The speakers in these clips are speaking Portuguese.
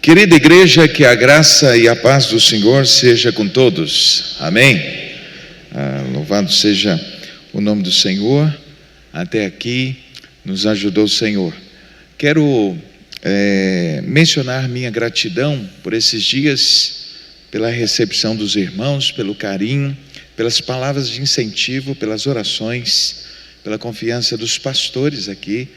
Querida igreja, que a graça e a paz do Senhor seja com todos, amém? Louvado seja o nome do Senhor. Até aqui nos ajudou o Senhor. Quero mencionar minha gratidão por esses dias, pela recepção dos irmãos, pelo carinho, pelas palavras de incentivo, pelas orações, pela confiança dos pastores aqui,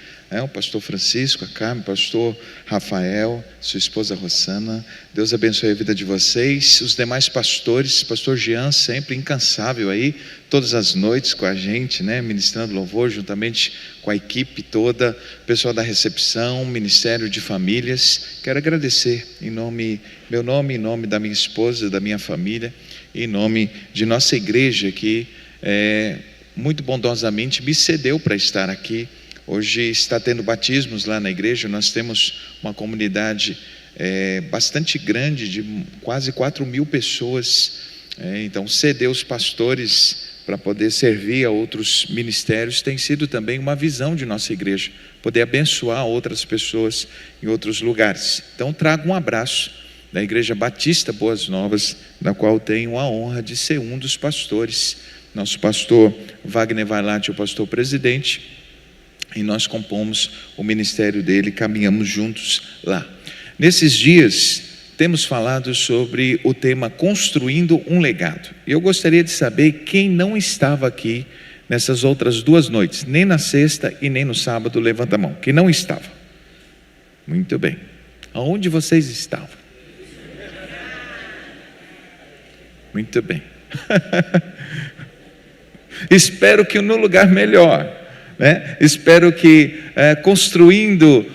o pastor Francisco, a Carmen, o pastor Rafael, sua esposa Rosana. Deus abençoe a vida de vocês, os demais pastores, pastor Jean, sempre incansável aí, todas as noites com a gente, ministrando louvor, juntamente com a equipe toda, pessoal da recepção, Ministério de Famílias. Quero agradecer em meu nome, em nome da minha esposa, da minha família, em nome de nossa igreja que muito bondosamente me cedeu para estar aqui. Hoje está tendo batismos lá na igreja. Nós temos uma comunidade bastante grande, de quase 4.000 pessoas, então ceder os pastores para poder servir a outros ministérios tem sido também uma visão de nossa igreja, poder abençoar outras pessoas em outros lugares. Então trago um abraço da Igreja Batista Boas Novas, da qual tenho a honra de ser um dos pastores. Nosso pastor Wagner Vailate é o pastor presidente, e nós compomos o ministério dele, caminhamos juntos lá. Nesses dias, temos falado sobre o tema Construindo um Legado. E eu gostaria de saber quem não estava aqui nessas outras 2 noites, nem na sexta e nem no sábado. Levanta a mão. Quem não estava? Muito bem. Aonde vocês estavam? Muito bem. Espero que no lugar melhor. Espero que construindo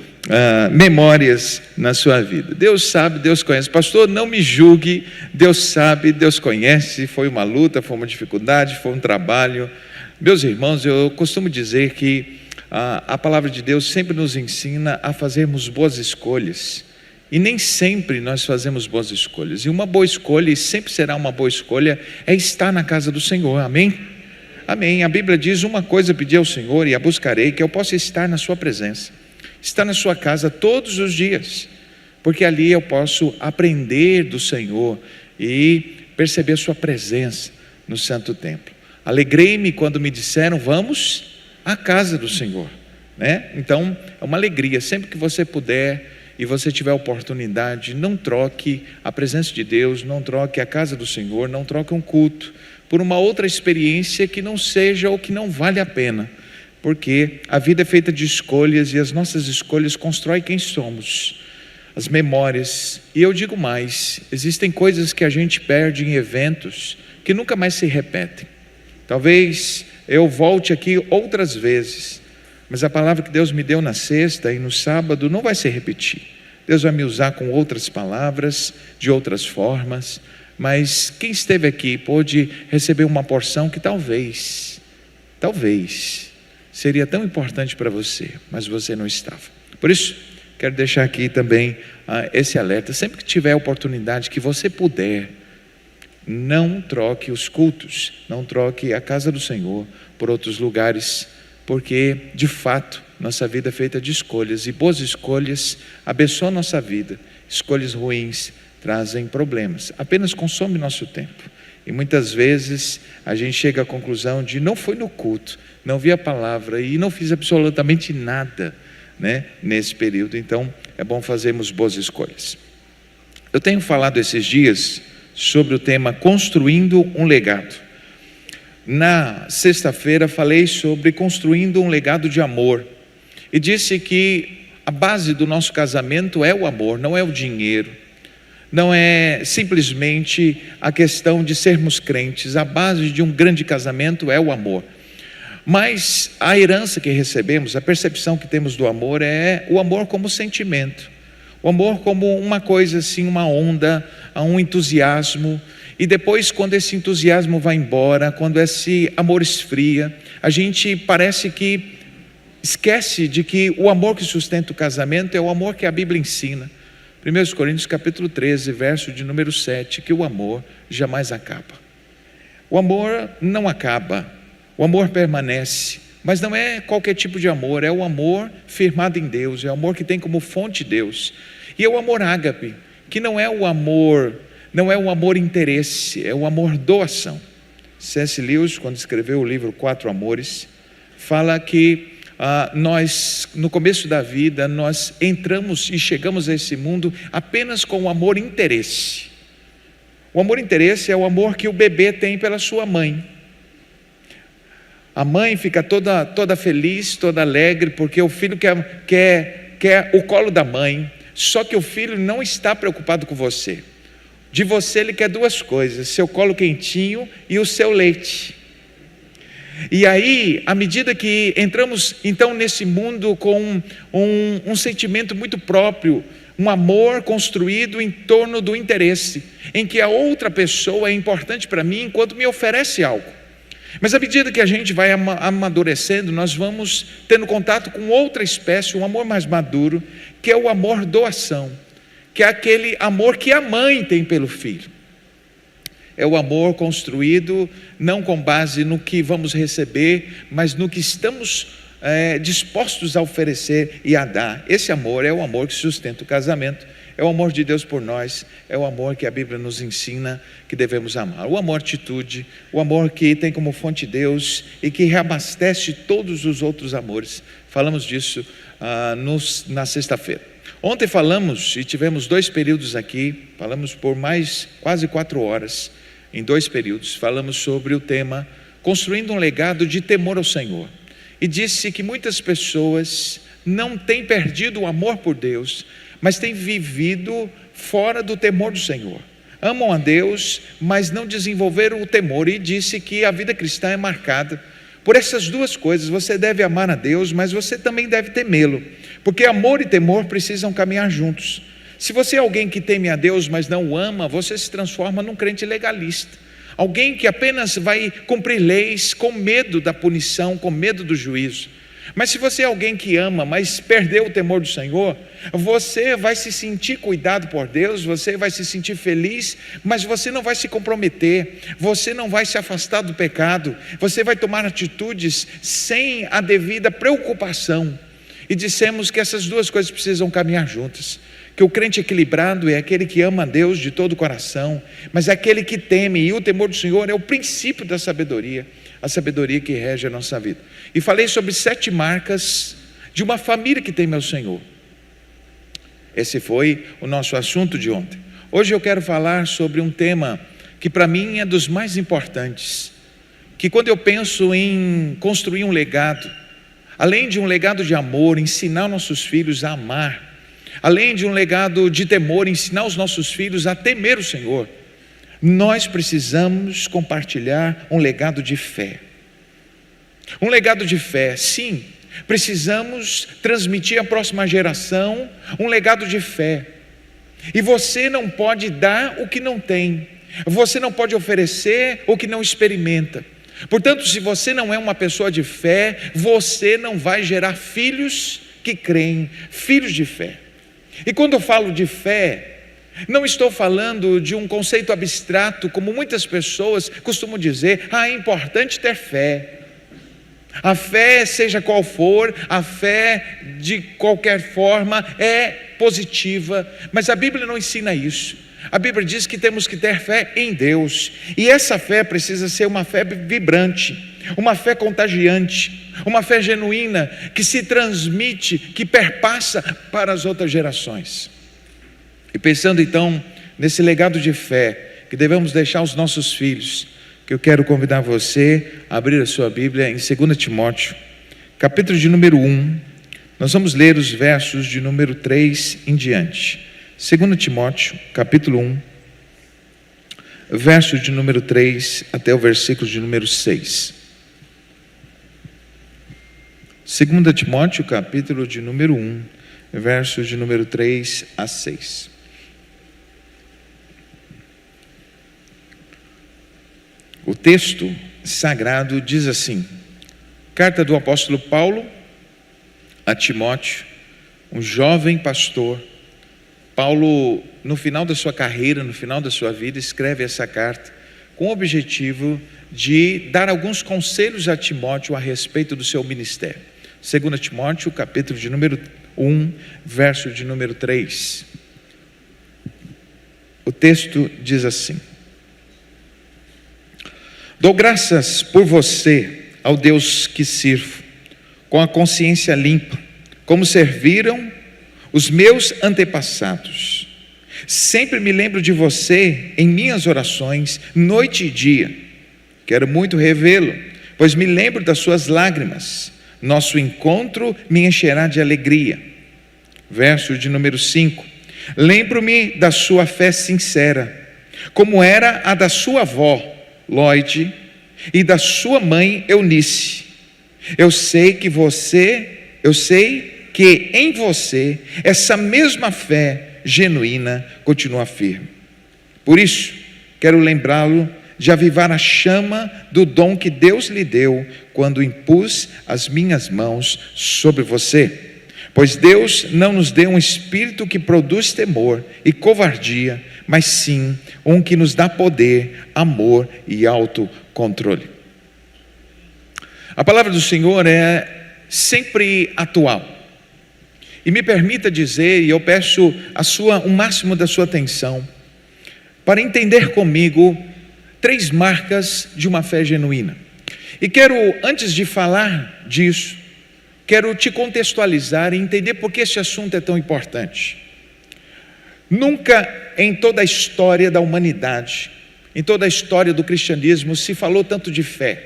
memórias na sua vida. Deus sabe, Deus conhece. Pastor, não me julgue. Deus sabe, Deus conhece. Foi uma luta, foi uma dificuldade, foi um trabalho. Meus irmãos, eu costumo dizer que a palavra de Deus sempre nos ensina a fazermos boas escolhas, e nem sempre nós fazemos boas escolhas. E uma boa escolha, e sempre será uma boa escolha, é estar na casa do Senhor. Amém? Amém. A Bíblia diz: uma coisa pedi ao Senhor e a buscarei, que eu possa estar na sua presença, estar na sua casa todos os dias, porque ali eu posso aprender do Senhor e perceber a sua presença no santo templo. Alegrei-me quando me disseram: vamos à casa do Senhor, Então é uma alegria, sempre que você puder e você tiver oportunidade, não troque a presença de Deus, não troque a casa do Senhor, não troque um culto por uma outra experiência que não seja ou que não vale a pena, porque a vida é feita de escolhas, e as nossas escolhas constroem quem somos, as memórias. E eu digo mais, existem coisas que a gente perde em eventos que nunca mais se repetem. Talvez eu volte aqui outras vezes, mas a palavra que Deus me deu na sexta e no sábado não vai se repetir. Deus vai me usar com outras palavras, de outras formas, mas quem esteve aqui pôde receber uma porção que talvez seria tão importante para você, mas você não estava. Por isso, quero deixar aqui também esse alerta: sempre que tiver oportunidade, que você puder, não troque os cultos, não troque a casa do Senhor por outros lugares, porque de fato nossa vida é feita de escolhas, e boas escolhas abençoam a nossa vida. Escolhas ruins trazem problemas, apenas consome nosso tempo, e muitas vezes a gente chega à conclusão de não foi no culto, não vi a palavra e não fiz absolutamente nada, nesse período. Então é bom fazermos boas escolhas. Eu tenho falado esses dias sobre o tema Construindo um Legado. Na sexta-feira falei sobre construindo um legado de amor, e disse que a base do nosso casamento é o amor, não é o dinheiro, não é simplesmente a questão de sermos crentes. A base de um grande casamento é o amor. Mas a herança que recebemos, a percepção que temos do amor, é o amor como sentimento, o amor como uma coisa assim, uma onda, um entusiasmo. E depois, quando esse entusiasmo vai embora, quando esse amor esfria, a gente parece que esquece de que o amor que sustenta o casamento é o amor que a Bíblia ensina. 1 Coríntios capítulo 13, verso de número 7, que o amor jamais acaba. O amor não acaba, o amor permanece, mas não é qualquer tipo de amor, é o amor firmado em Deus, é o amor que tem como fonte Deus. E é o amor ágape, que não é o amor interesse, é o amor doação. C.S. Lewis, quando escreveu o livro Quatro Amores, fala que nós, no começo da vida, nós entramos e chegamos a esse mundo apenas com o amor interesse. O amor interesse é o amor que o bebê tem pela sua mãe. A mãe fica toda feliz, toda alegre, porque o filho quer o colo da mãe. Só que o filho não está preocupado com você. De você ele quer duas coisas: seu colo quentinho e o seu leite. E aí, à medida que entramos então nesse mundo com um sentimento muito próprio, um amor construído em torno do interesse, em que a outra pessoa é importante para mim enquanto me oferece algo. Mas à medida que a gente vai amadurecendo, nós vamos tendo contato com outra espécie, um amor mais maduro, que é o amor doação, que é aquele amor que a mãe tem pelo filho. É o amor construído não com base no que vamos receber, mas no que estamos dispostos a oferecer e a dar. Esse amor é o amor que sustenta o casamento, é o amor de Deus por nós, é o amor que a Bíblia nos ensina que devemos amar. O amor atitude, o amor que tem como fonte Deus e que reabastece todos os outros amores. Falamos disso na sexta-feira. Ontem falamos e tivemos 2 períodos aqui, falamos por mais quase 4 horas, em 2 períodos, falamos sobre o tema construindo um legado de temor ao Senhor. E disse que muitas pessoas não têm perdido o amor por Deus, mas têm vivido fora do temor do Senhor. Amam a Deus, mas não desenvolveram o temor. E disse que a vida cristã é marcada por essas 2 coisas. Você deve amar a Deus, mas você também deve temê-lo, porque amor e temor precisam caminhar juntos. Se você é alguém que teme a Deus, mas não o ama, você se transforma num crente legalista, alguém que apenas vai cumprir leis com medo da punição, com medo do juízo. Mas se você é alguém que ama, mas perdeu o temor do Senhor, você vai se sentir cuidado por Deus, você vai se sentir feliz, mas você não vai se comprometer, você não vai se afastar do pecado, você vai tomar atitudes sem a devida preocupação. E dissemos que essas 2 coisas precisam caminhar juntas, que o crente equilibrado é aquele que ama a Deus de todo o coração, mas é aquele que teme, e o temor do Senhor é o princípio da sabedoria, a sabedoria que rege a nossa vida. E falei sobre 7 marcas de uma família que teme ao Senhor. Esse foi o nosso assunto de ontem. Hoje eu quero falar sobre um tema que para mim é dos mais importantes, que quando eu penso em construir um legado, além de um legado de amor, ensinar nossos filhos a amar, além de um legado de temor, ensinar os nossos filhos a temer o Senhor, nós precisamos compartilhar um legado de fé. Um legado de fé, sim, precisamos transmitir à próxima geração um legado de fé. E você não pode dar o que não tem, você não pode oferecer o que não experimenta. Portanto, se você não é uma pessoa de fé, você não vai gerar filhos que creem, filhos de fé. E quando eu falo de fé, não estou falando de um conceito abstrato, como muitas pessoas costumam dizer: é importante ter fé. A fé, seja qual for, a fé de qualquer forma é positiva, mas a Bíblia não ensina isso. A Bíblia diz que temos que ter fé em Deus, e essa fé precisa ser uma fé vibrante, uma fé contagiante, uma fé genuína, que se transmite, que perpassa para as outras gerações. E pensando então nesse legado de fé que devemos deixar aos nossos filhos, que eu quero convidar você a abrir a sua Bíblia em 2 Timóteo, capítulo de número 1, nós vamos ler os versos de número 3 em diante. 2 Timóteo, capítulo 1, verso de número 3 até o versículo de número 6. 2 Timóteo, capítulo de número 1, versos de número 3 a 6. O texto sagrado diz assim: carta do apóstolo Paulo a Timóteo, um jovem pastor. Paulo, no final da sua carreira, no final da sua vida, escreve essa carta com o objetivo de dar alguns conselhos a Timóteo a respeito do seu ministério. 2 Timóteo, capítulo de número 1, verso de número 3. O texto diz assim: dou graças por você ao Deus que sirvo, com a consciência limpa, como serviram os meus antepassados. Sempre me lembro de você em minhas orações, noite e dia. Quero muito revê-lo, pois me lembro das suas lágrimas. Nosso encontro me encherá de alegria. Verso de número 5. Lembro-me da sua fé sincera, como era a da sua avó, Lloyd, e da sua mãe, Eunice. Eu sei que em você, essa mesma fé genuína continua firme. Por isso, quero lembrá-lo de avivar a chama do dom que Deus lhe deu quando impus as minhas mãos sobre você. Pois Deus não nos deu um espírito que produz temor e covardia, mas sim um que nos dá poder, amor e autocontrole. A palavra do Senhor é sempre atual. E me permita dizer, e eu peço o máximo da sua atenção, para entender comigo 3 marcas de uma fé genuína. E quero, antes de falar disso, quero te contextualizar e entender por que esse assunto é tão importante. Nunca em toda a história da humanidade, em toda a história do cristianismo, se falou tanto de fé.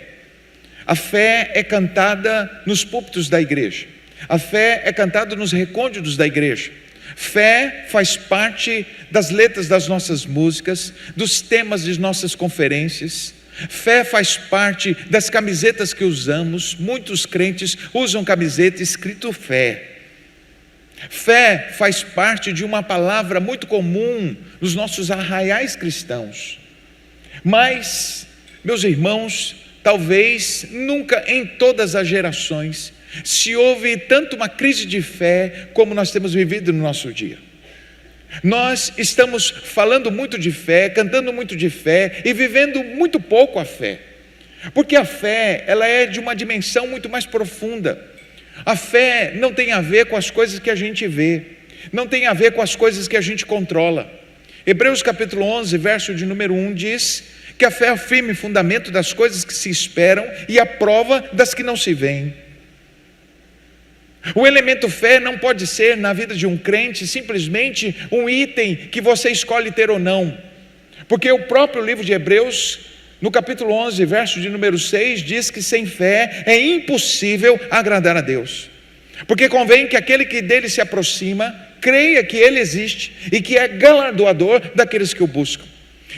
A fé é cantada nos púlpitos da igreja. A fé é cantada nos recônditos da igreja. Fé faz parte das letras das nossas músicas, dos temas de nossas conferências. Fé faz parte das camisetas que usamos. Muitos crentes usam camiseta escrito fé. Fé faz parte de uma palavra muito comum nos nossos arraiais cristãos. Mas, meus irmãos, talvez nunca em todas as gerações se houve tanto uma crise de fé como nós temos vivido no nosso dia. Nós estamos falando muito de fé, cantando muito de fé e vivendo muito pouco a fé. Porque a fé, ela é de uma dimensão muito mais profunda. A fé não tem a ver com as coisas que a gente vê, não tem a ver com as coisas que a gente controla. Hebreus capítulo 11, verso de número 1 diz que a fé é o firme fundamento das coisas que se esperam e a prova das que não se veem. O elemento fé não pode ser na vida de um crente simplesmente um item que você escolhe ter ou não, porque o próprio livro de Hebreus, no capítulo 11, verso de número 6, diz que sem fé é impossível agradar a Deus, porque convém que aquele que dele se aproxima, creia que ele existe e que é galardoador daqueles que o buscam.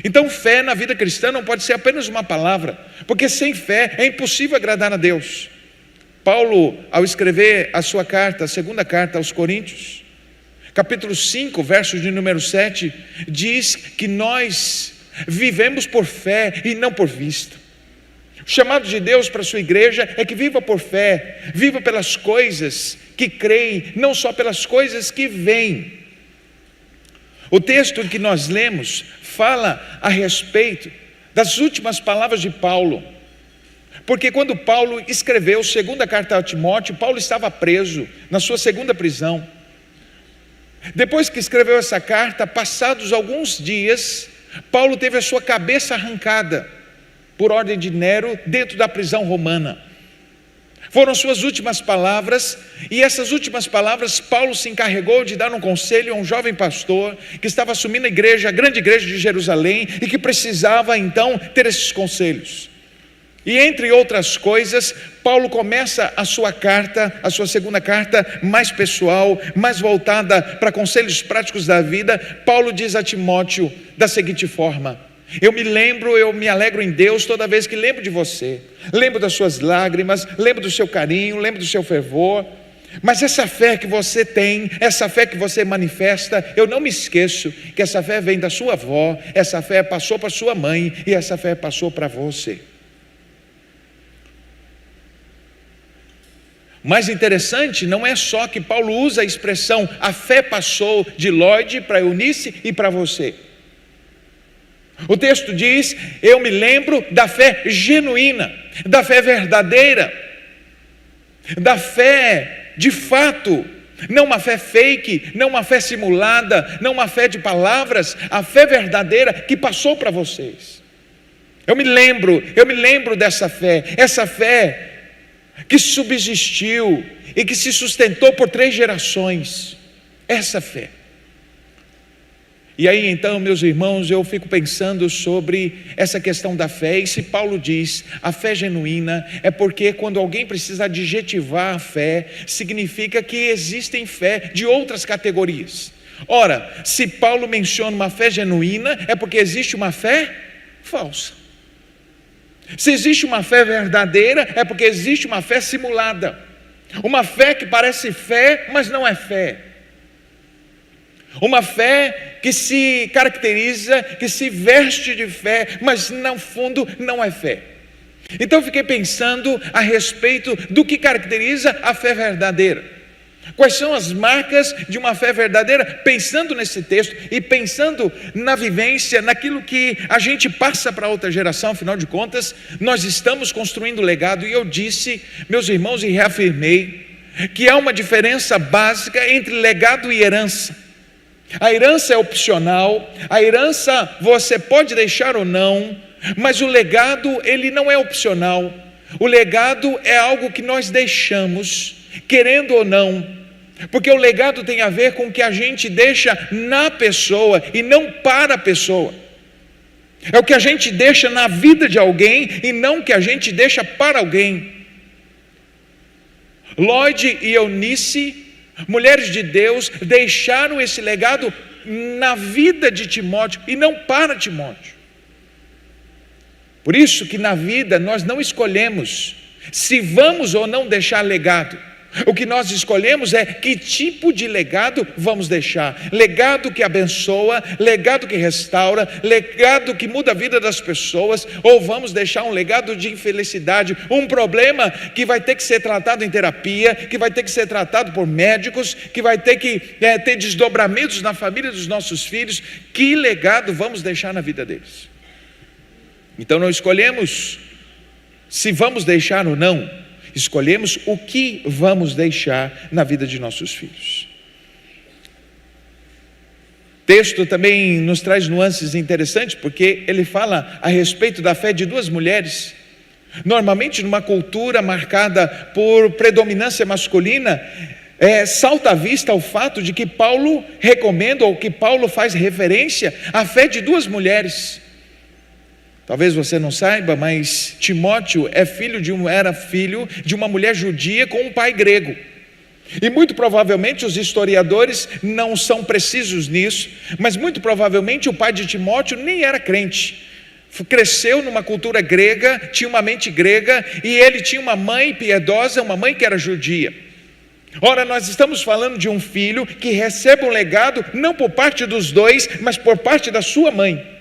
Então fé na vida cristã não pode ser apenas uma palavra, porque sem fé é impossível agradar a Deus. Paulo, ao escrever a sua carta, a segunda carta aos Coríntios, capítulo 5, verso de número 7, diz que nós vivemos por fé e não por vista. O chamado de Deus para a sua igreja é que viva por fé, viva pelas coisas que creem, não só pelas coisas que veem. O texto que nós lemos fala a respeito das últimas palavras de Paulo. Porque quando Paulo escreveu a segunda carta a Timóteo, Paulo estava preso na sua segunda prisão. Depois que escreveu essa carta, passados alguns dias, Paulo teve a sua cabeça arrancada por ordem de Nero dentro da prisão romana. Foram suas últimas palavras, e essas últimas palavras Paulo se encarregou de dar um conselho a um jovem pastor que estava assumindo a grande igreja de Jerusalém e que precisava então ter esses conselhos. E entre outras coisas, Paulo começa a sua carta, a sua segunda carta, mais pessoal, mais voltada para conselhos práticos da vida. Paulo diz a Timóteo da seguinte forma: eu me alegro em Deus toda vez que lembro de você, lembro das suas lágrimas, lembro do seu carinho, lembro do seu fervor. Mas essa fé que você tem, essa fé que você manifesta, eu não me esqueço que essa fé vem da sua avó, essa fé passou para sua mãe e essa fé passou para você. Mais interessante não é só que Paulo usa a expressão a fé passou de Lloyd para Eunice e para você. O texto diz: eu me lembro da fé genuína, da fé verdadeira, da fé de fato Não uma fé fake, não uma fé simulada, não uma fé de palavras, a fé verdadeira que passou para vocês. Eu me lembro dessa fé, essa fé que subsistiu e que se sustentou por 3 gerações, essa fé. E aí então, meus irmãos, eu fico pensando sobre essa questão da fé, e se Paulo diz, a fé genuína, é porque quando alguém precisa adjetivar a fé, significa que existem fé de outras categorias. Ora, se Paulo menciona uma fé genuína, é porque existe uma fé falsa. Se existe uma fé verdadeira, é porque existe uma fé simulada. Uma fé que parece fé, mas não é fé. Uma fé que se caracteriza, que se veste de fé, mas no fundo não é fé. Então eu fiquei pensando a respeito do que caracteriza a fé verdadeira. Quais são as marcas de uma fé verdadeira? Pensando nesse texto e pensando na vivência, naquilo que a gente passa para outra geração, afinal de contas, nós estamos construindo legado. E eu disse, meus irmãos, e reafirmei, que há uma diferença básica entre legado e herança. A herança é opcional, a herança você pode deixar ou não, mas o legado, ele não é opcional. O legado é algo que nós deixamos, querendo ou não, porque o legado tem a ver com o que a gente deixa na pessoa e não para a pessoa. É o que a gente deixa na vida de alguém e não o que a gente deixa para alguém. Lloyd e Eunice, mulheres de Deus, deixaram esse legado na vida de Timóteo e não para Timóteo. Por isso que na vida nós não escolhemos se vamos ou não deixar legado. O que nós escolhemos é que tipo de legado vamos deixar. Legado que abençoa, legado que restaura, legado que muda a vida das pessoas, ou vamos deixar um legado de infelicidade, um problema que vai ter que ser tratado em terapia, que vai ter que ser tratado por médicos, que vai ter que ter desdobramentos na família dos nossos filhos. Que legado vamos deixar na vida deles? Então não escolhemos se vamos deixar ou não, escolhemos o que vamos deixar na vida de nossos filhos. O texto também nos traz nuances interessantes, porque ele fala a respeito da fé de 2 mulheres. Normalmente numa cultura marcada por predominância masculina, salta à vista o fato de que Paulo recomenda, ou que Paulo faz referência à fé de 2 mulheres. Talvez você não saiba, mas Timóteo era filho de uma mulher judia com um pai grego. E muito provavelmente os historiadores não são precisos nisso, mas muito provavelmente o pai de Timóteo nem era crente. Cresceu numa cultura grega, tinha uma mente grega, e ele tinha uma mãe piedosa, uma mãe que era judia. Ora, nós estamos falando de um filho que recebe um legado, não por parte dos dois, mas por parte da sua mãe.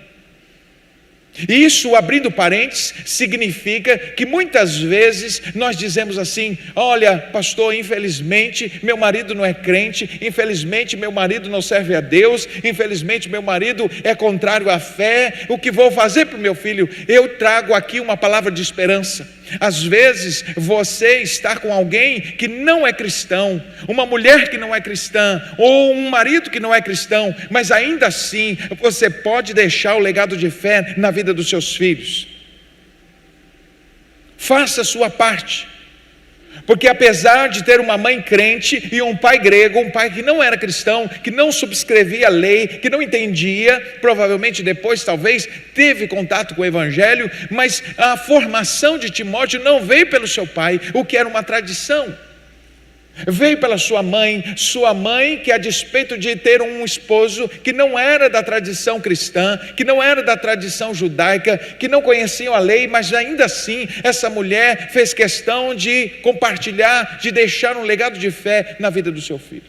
Isso, abrindo parênteses, significa que muitas vezes nós dizemos assim: olha, pastor, infelizmente meu marido não é crente, infelizmente meu marido não serve a Deus, infelizmente meu marido é contrário à fé, o que vou fazer para o meu filho? Eu trago aqui uma palavra de esperança. Às vezes você está com alguém que não é cristão, uma mulher que não é cristã, ou um marido que não é cristão, mas ainda assim você pode deixar o legado de fé na vida dos seus filhos. Faça a sua parte, porque apesar de ter uma mãe crente e um pai grego, um pai que não era cristão, que não subscrevia a lei, que não entendia, provavelmente depois talvez teve contato com o evangelho, mas a formação de Timóteo não veio pelo seu pai, o que era uma tradição. Veio pela sua mãe que, a despeito de ter um esposo que não era da tradição cristã, que não era da tradição judaica, que não conheciam a lei, mas ainda assim essa mulher fez questão de compartilhar, de deixar um legado de fé na vida do seu filho.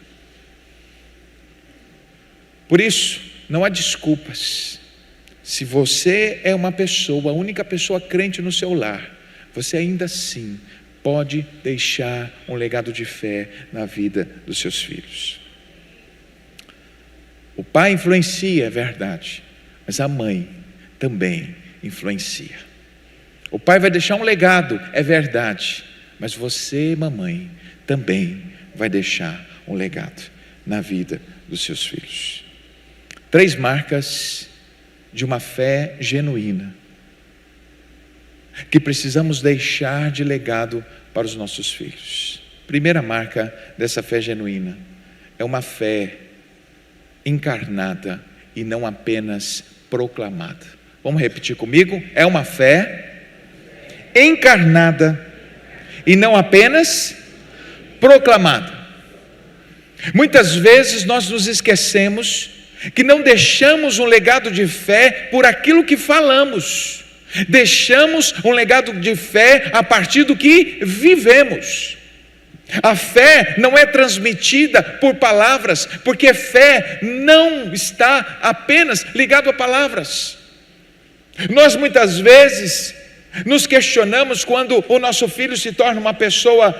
Por isso, não há desculpas. Se você é uma pessoa, a única pessoa crente no seu lar, você ainda assim pode deixar um legado de fé na vida dos seus filhos. O pai influencia, é verdade, mas a mãe também influencia. O pai vai deixar um legado, é verdade, mas você, mamãe, também vai deixar um legado na vida dos seus filhos. 3 marcas de uma fé genuína que precisamos deixar de legado para os nossos filhos. Primeira marca dessa fé genuína é uma fé encarnada e não apenas proclamada. Vamos repetir comigo? É uma fé encarnada e não apenas proclamada. Muitas vezes nós nos esquecemos que não deixamos um legado de fé por aquilo que falamos. Deixamos um legado de fé a partir do que vivemos. A fé não é transmitida por palavras, porque fé não está apenas ligado a palavras. Nós muitas vezes nos questionamos quando o nosso filho se torna uma pessoa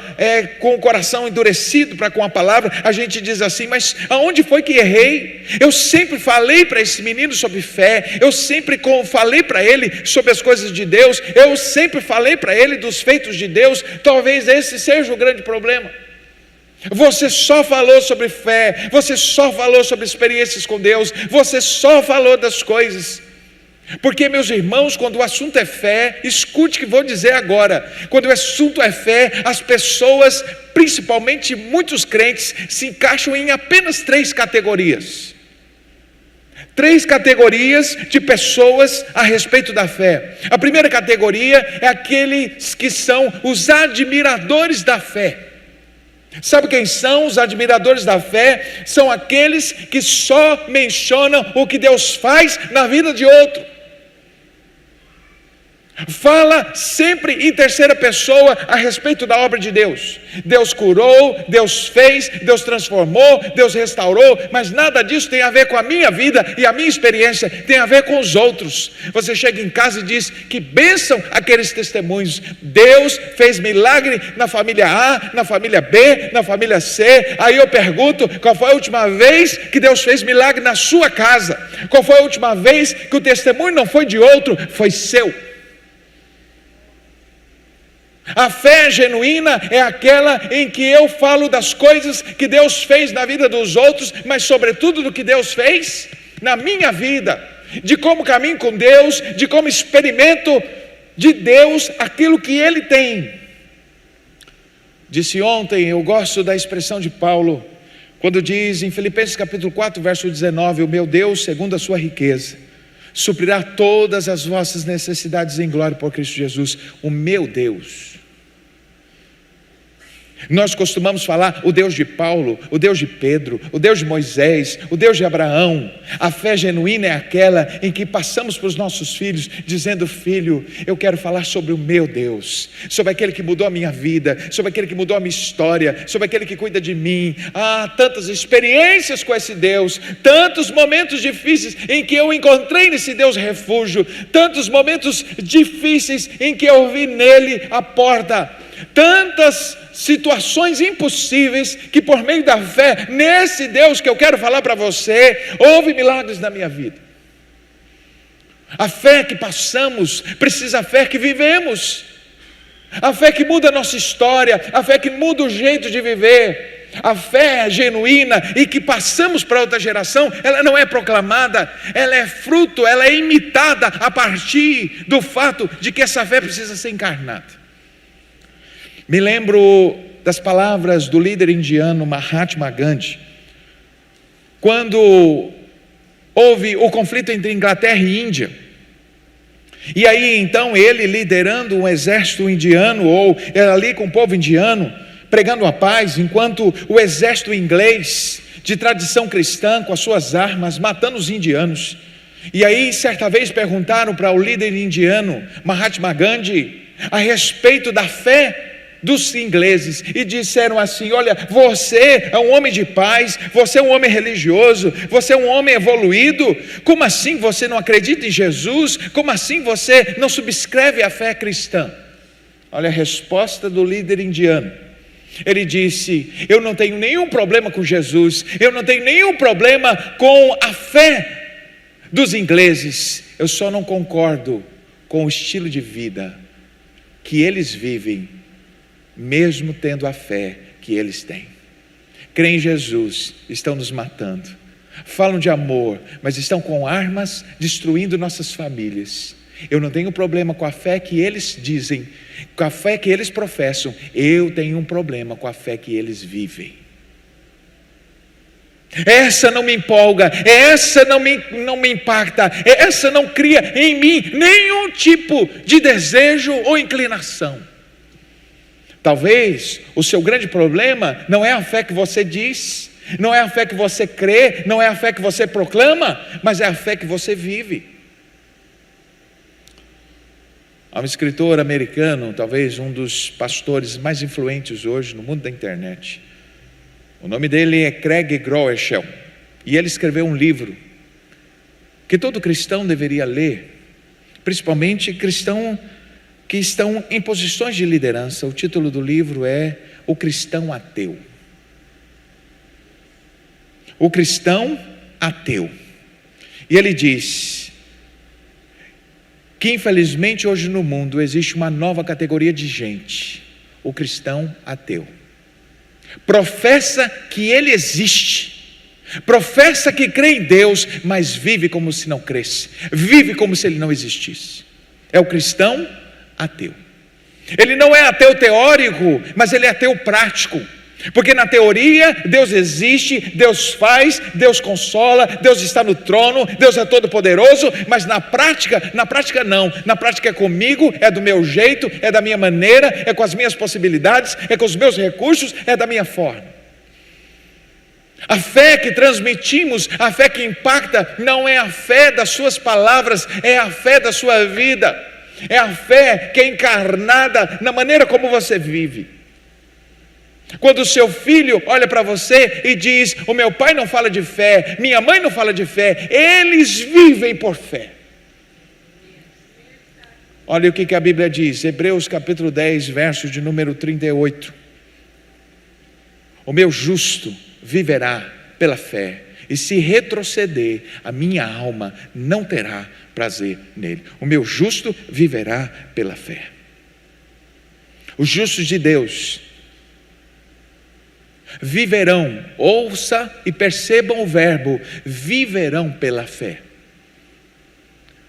com o coração endurecido para com a palavra. A gente diz assim: mas aonde foi que errei? Eu sempre falei para esse menino sobre fé, eu sempre falei para ele sobre as coisas de Deus, eu sempre falei para ele dos feitos de Deus. Talvez esse seja o grande problema. Você só falou sobre fé, você só falou sobre experiências com Deus, você só falou das coisas. Porque, meus irmãos, quando o assunto é fé, escute o que vou dizer agora. Quando o assunto é fé, as pessoas, principalmente muitos crentes, se encaixam em apenas 3 categorias. 3 categorias de pessoas a respeito da fé. A primeira categoria é aqueles que são os admiradores da fé. Sabe quem são os admiradores da fé? São aqueles que só mencionam o que Deus faz na vida de outro. Fala sempre em terceira pessoa a respeito da obra de Deus. Deus curou, Deus fez, Deus transformou, Deus restaurou, mas nada disso tem a ver com a minha vida e a minha experiência, tem a ver com os outros. Você chega em casa e diz: que bênção aqueles testemunhos. Deus fez milagre na família A, na família B, na família C. Aí eu pergunto: qual foi a última vez que Deus fez milagre na sua casa? Qual foi a última vez que o testemunho não foi de outro, foi seu? A fé genuína é aquela em que eu falo das coisas que Deus fez na vida dos outros, mas sobretudo do que Deus fez na minha vida, de como caminho com Deus, de como experimento de Deus aquilo que Ele tem. Disse ontem, eu gosto da expressão de Paulo, quando diz em Filipenses capítulo 4, verso 19: o meu Deus, segundo a sua riqueza, suprirá todas as vossas necessidades em glória por Cristo Jesus. O meu Deus. Nós costumamos falar o Deus de Paulo, o Deus de Pedro, o Deus de Moisés, o Deus de Abraão. A fé genuína é aquela em que passamos para os nossos filhos, dizendo: filho, eu quero falar sobre o meu Deus, sobre aquele que mudou a minha vida, sobre aquele que mudou a minha história, sobre aquele que cuida de mim. Tantas experiências com esse Deus, tantos momentos difíceis em que eu encontrei nesse Deus refúgio, tantos momentos difíceis em que eu vi nele a porta, tantas situações impossíveis que por meio da fé nesse Deus que eu quero falar para você, houve milagres na minha vida. A fé que passamos precisa a fé que vivemos, a fé que muda a nossa história, a fé que muda o jeito de viver. A fé genuína e que passamos para outra geração, ela não é proclamada, ela é fruto, ela é imitada a partir do fato de que essa fé precisa ser encarnada. Me lembro das palavras do líder indiano Mahatma Gandhi, quando houve o conflito entre Inglaterra e Índia. E aí então ele, liderando um exército indiano, ou ali com o povo indiano, pregando a paz, enquanto o exército inglês, de tradição cristã, com as suas armas, matando os indianos. E aí certa vez perguntaram para o líder indiano Mahatma Gandhi a respeito da fé dos ingleses, e disseram assim: olha, você é um homem de paz, você é um homem religioso, você é um homem evoluído, como assim você não acredita em Jesus? Como assim você não subscreve a fé cristã? Olha a resposta do líder indiano. Ele disse: eu não tenho nenhum problema com Jesus, eu não tenho nenhum problema com a fé dos ingleses, eu só não concordo com o estilo de vida que eles vivem, mesmo tendo a fé que eles têm. creem em Jesus, estão nos matando. Falam de amor, mas estão com armas destruindo nossas famílias. Eu não tenho problema com a fé que eles dizem, com a fé que eles professam. Eu tenho um problema com a fé que eles vivem. Essa não me empolga, essa não me impacta, essa não cria em mim nenhum tipo de desejo ou inclinação. Talvez o seu grande problema não é a fé que você diz, não é a fé que você crê, não é a fé que você proclama, mas é a fé que você vive. Há um escritor americano, talvez um dos pastores mais influentes hoje no mundo da internet. O nome dele é Craig Groeschel, e ele escreveu um livro que todo cristão deveria ler, principalmente cristão que estão em posições de liderança. O título do livro é O Cristão Ateu. O Cristão Ateu. E ele diz que infelizmente hoje no mundo existe uma nova categoria de gente, o cristão ateu. Professa que ele existe, professa que crê em Deus, mas vive como se não cresce, vive como se ele não existisse. É o cristão ateu. Ele não é ateu teórico, mas ele é ateu prático. Porque na teoria Deus existe, Deus faz, Deus consola, Deus está no trono, Deus é todo poderoso, mas na prática não, na prática é comigo, é do meu jeito, é da minha maneira, é com as minhas possibilidades, é com os meus recursos, é da minha forma. A fé que transmitimos, a fé que impacta, não é a fé das suas palavras, é a fé da sua vida, é a fé que é encarnada na maneira como você vive. Quando o seu filho olha para você e diz: o meu pai não fala de fé, minha mãe não fala de fé, eles vivem por fé. Olha o que a Bíblia diz, Hebreus capítulo 10, verso de número 38. O meu justo viverá pela fé, e se retroceder, a minha alma não terá prazer nele. O meu justo viverá pela fé. Os justos de Deus viverão, ouça e percebam o verbo, viverão pela fé.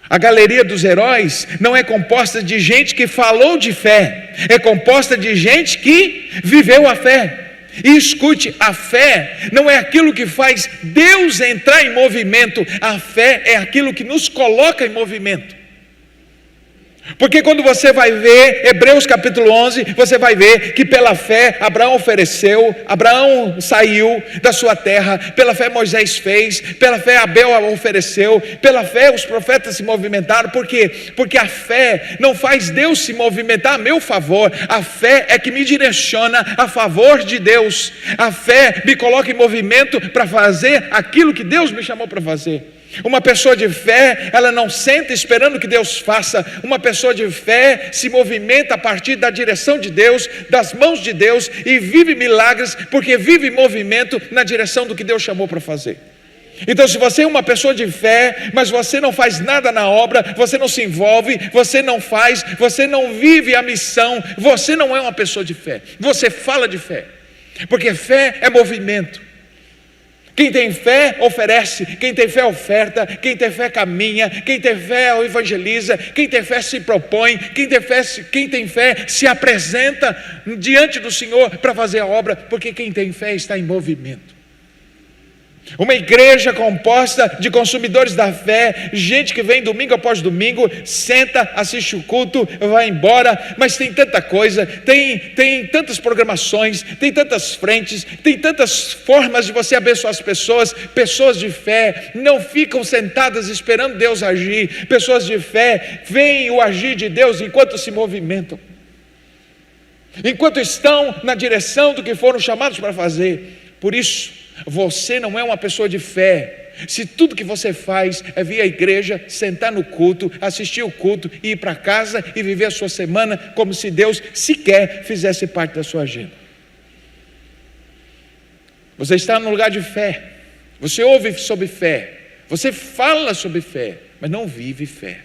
A galeria dos heróis não é composta de gente que falou de fé, é composta de gente que viveu a fé. E escute, a fé não é aquilo que faz Deus entrar em movimento, a fé é aquilo que nos coloca em movimento. Porque quando você vai ver Hebreus capítulo 11, você vai ver que pela fé Abraão saiu da sua terra, pela fé Moisés fez, pela fé Abel ofereceu, pela fé os profetas se movimentaram. Por quê? Porque a fé não faz Deus se movimentar a meu favor, a fé é que me direciona a favor de Deus, a fé me coloca em movimento para fazer aquilo que Deus me chamou para fazer. Uma pessoa de fé, ela não senta esperando que Deus faça. Uma pessoa de fé se movimenta a partir da direção de Deus, das mãos de Deus, e vive milagres, porque vive movimento na direção do que Deus chamou para fazer. Então, se você é uma pessoa de fé, mas você não faz nada na obra, você não se envolve, você não faz, você não vive a missão, você não é uma pessoa de fé. Você fala de fé, porque fé é movimento. Quem tem fé oferece, quem tem fé oferta, quem tem fé caminha, quem tem fé evangeliza, quem tem fé se propõe, quem tem fé se apresenta diante do Senhor para fazer a obra, porque quem tem fé está em movimento. Uma igreja composta de consumidores da fé, gente que vem domingo após domingo, senta, assiste o culto, vai embora, mas tem tanta coisa, tem tantas programações, tem tantas frentes, tem tantas formas de você abençoar as pessoas. Pessoas de fé não ficam sentadas esperando Deus agir, pessoas de fé veem o agir de Deus enquanto se movimentam, enquanto estão na direção do que foram chamados para fazer. Por isso, você não é uma pessoa de fé se tudo que você faz é vir à igreja, sentar no culto, assistir o culto, ir para casa e viver a sua semana como se Deus sequer fizesse parte da sua agenda. Você está num lugar de fé, você ouve sobre fé, você fala sobre fé, mas não vive fé.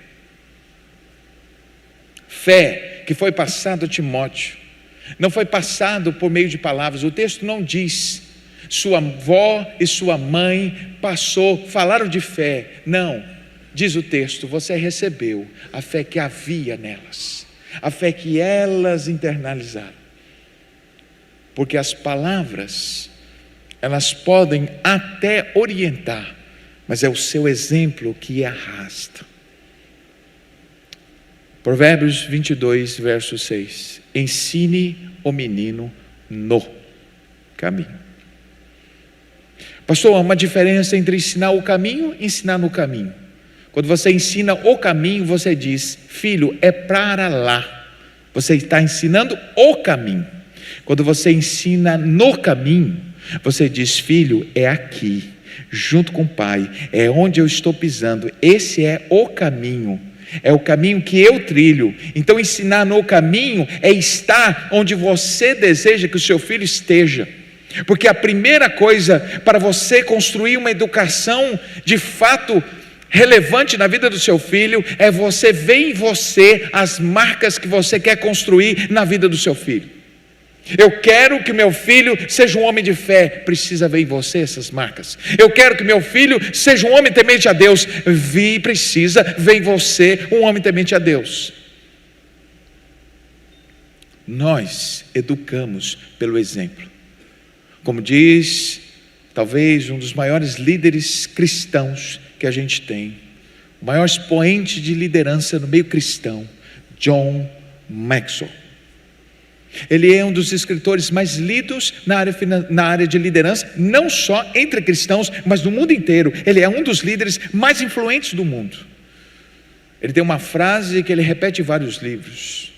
Fé que foi passado a Timóteo, não foi passado por meio de palavras. O texto não diz sua avó e sua mãe falaram de fé. Não, diz o texto, você recebeu a fé que havia nelas, a fé que elas internalizaram. Porque as palavras, elas podem até orientar, mas é o seu exemplo que arrasta. Provérbios 22, verso 6. Ensine o menino no caminho. Pastor, há uma diferença entre ensinar o caminho e ensinar no caminho. Quando você ensina o caminho, você diz, filho, é para lá. Você está ensinando o caminho. Quando você ensina no caminho, você diz, filho, é aqui, junto com o pai, é onde eu estou pisando, esse é o caminho. É o caminho que eu trilho. Então ensinar no caminho é estar onde você deseja que o seu filho esteja. Porque a primeira coisa para você construir uma educação de fato relevante na vida do seu filho é você ver em você as marcas que você quer construir na vida do seu filho. Eu quero que meu filho seja um homem de fé, precisa ver em você essas marcas. Eu quero que meu filho seja um homem temente a Deus, precisa ver em você um homem temente a Deus. Nós educamos pelo exemplo. Como diz, talvez um dos maiores líderes cristãos que a gente tem, o maior expoente de liderança no meio cristão, John Maxwell. Ele é um dos escritores mais lidos na área de liderança, não só entre cristãos, mas no mundo inteiro. Ele é um dos líderes mais influentes do mundo. Ele tem uma frase que ele repete em vários livros.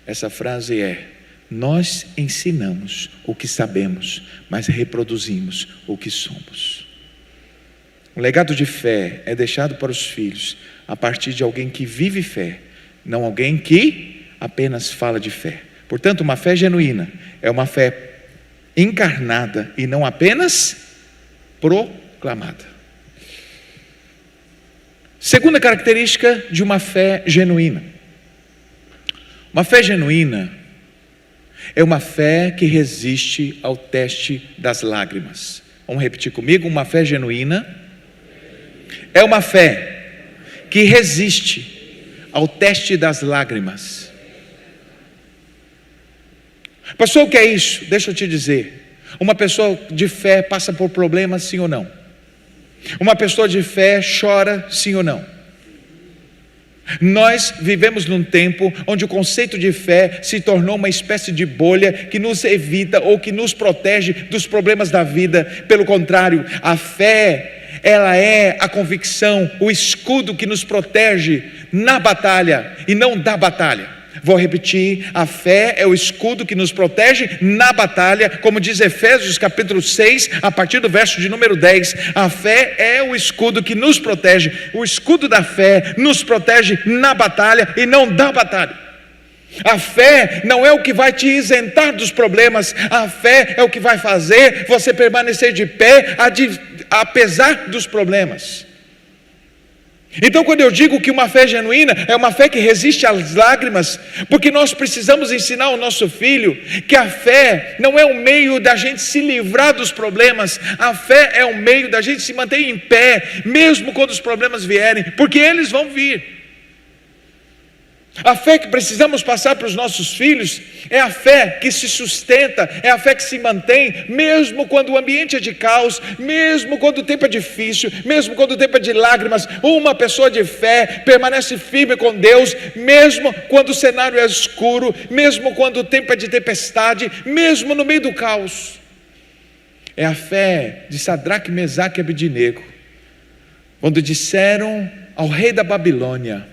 Essa frase é: nós ensinamos o que sabemos, mas reproduzimos o que somos. O legado de fé é deixado para os filhos a partir de alguém que vive fé, não alguém que apenas fala de fé. Portanto, uma fé genuína é uma fé encarnada e não apenas proclamada. Segunda característica de uma fé genuína. Uma fé genuína é uma fé que resiste ao teste das lágrimas. Vamos repetir comigo? Uma fé genuína é uma fé que resiste ao teste das lágrimas. Pastor, o que é isso? Deixa eu te dizer. Uma pessoa de fé passa por problemas, sim ou não? Uma pessoa de fé chora, sim ou não? Nós vivemos num tempo onde o conceito de fé se tornou uma espécie de bolha que nos evita ou que nos protege dos problemas da vida. Pelo contrário, a fé, ela é a convicção, o escudo que nos protege na batalha e não da batalha. Vou repetir, a fé é o escudo que nos protege na batalha, como diz Efésios capítulo 6, a partir do verso de número 10, a fé é o escudo que nos protege, o escudo da fé nos protege na batalha e não da batalha. A fé não é o que vai te isentar dos problemas, a fé é o que vai fazer você permanecer de pé, apesar dos problemas. Então, quando eu digo que uma fé genuína é uma fé que resiste às lágrimas, porque nós precisamos ensinar ao nosso filho que a fé não é um meio da gente se livrar dos problemas, a fé é um meio da gente se manter em pé, mesmo quando os problemas vierem, porque eles vão vir. A fé que precisamos passar para os nossos filhos é a fé que se sustenta, é a fé que se mantém, mesmo quando o ambiente é de caos, mesmo quando o tempo é difícil, mesmo quando o tempo é de lágrimas. Uma pessoa de fé permanece firme com Deus, mesmo quando o cenário é escuro, mesmo quando o tempo é de tempestade, mesmo no meio do caos. É a fé de Sadraque, Mesaque e Abednego, quando disseram ao rei da Babilônia: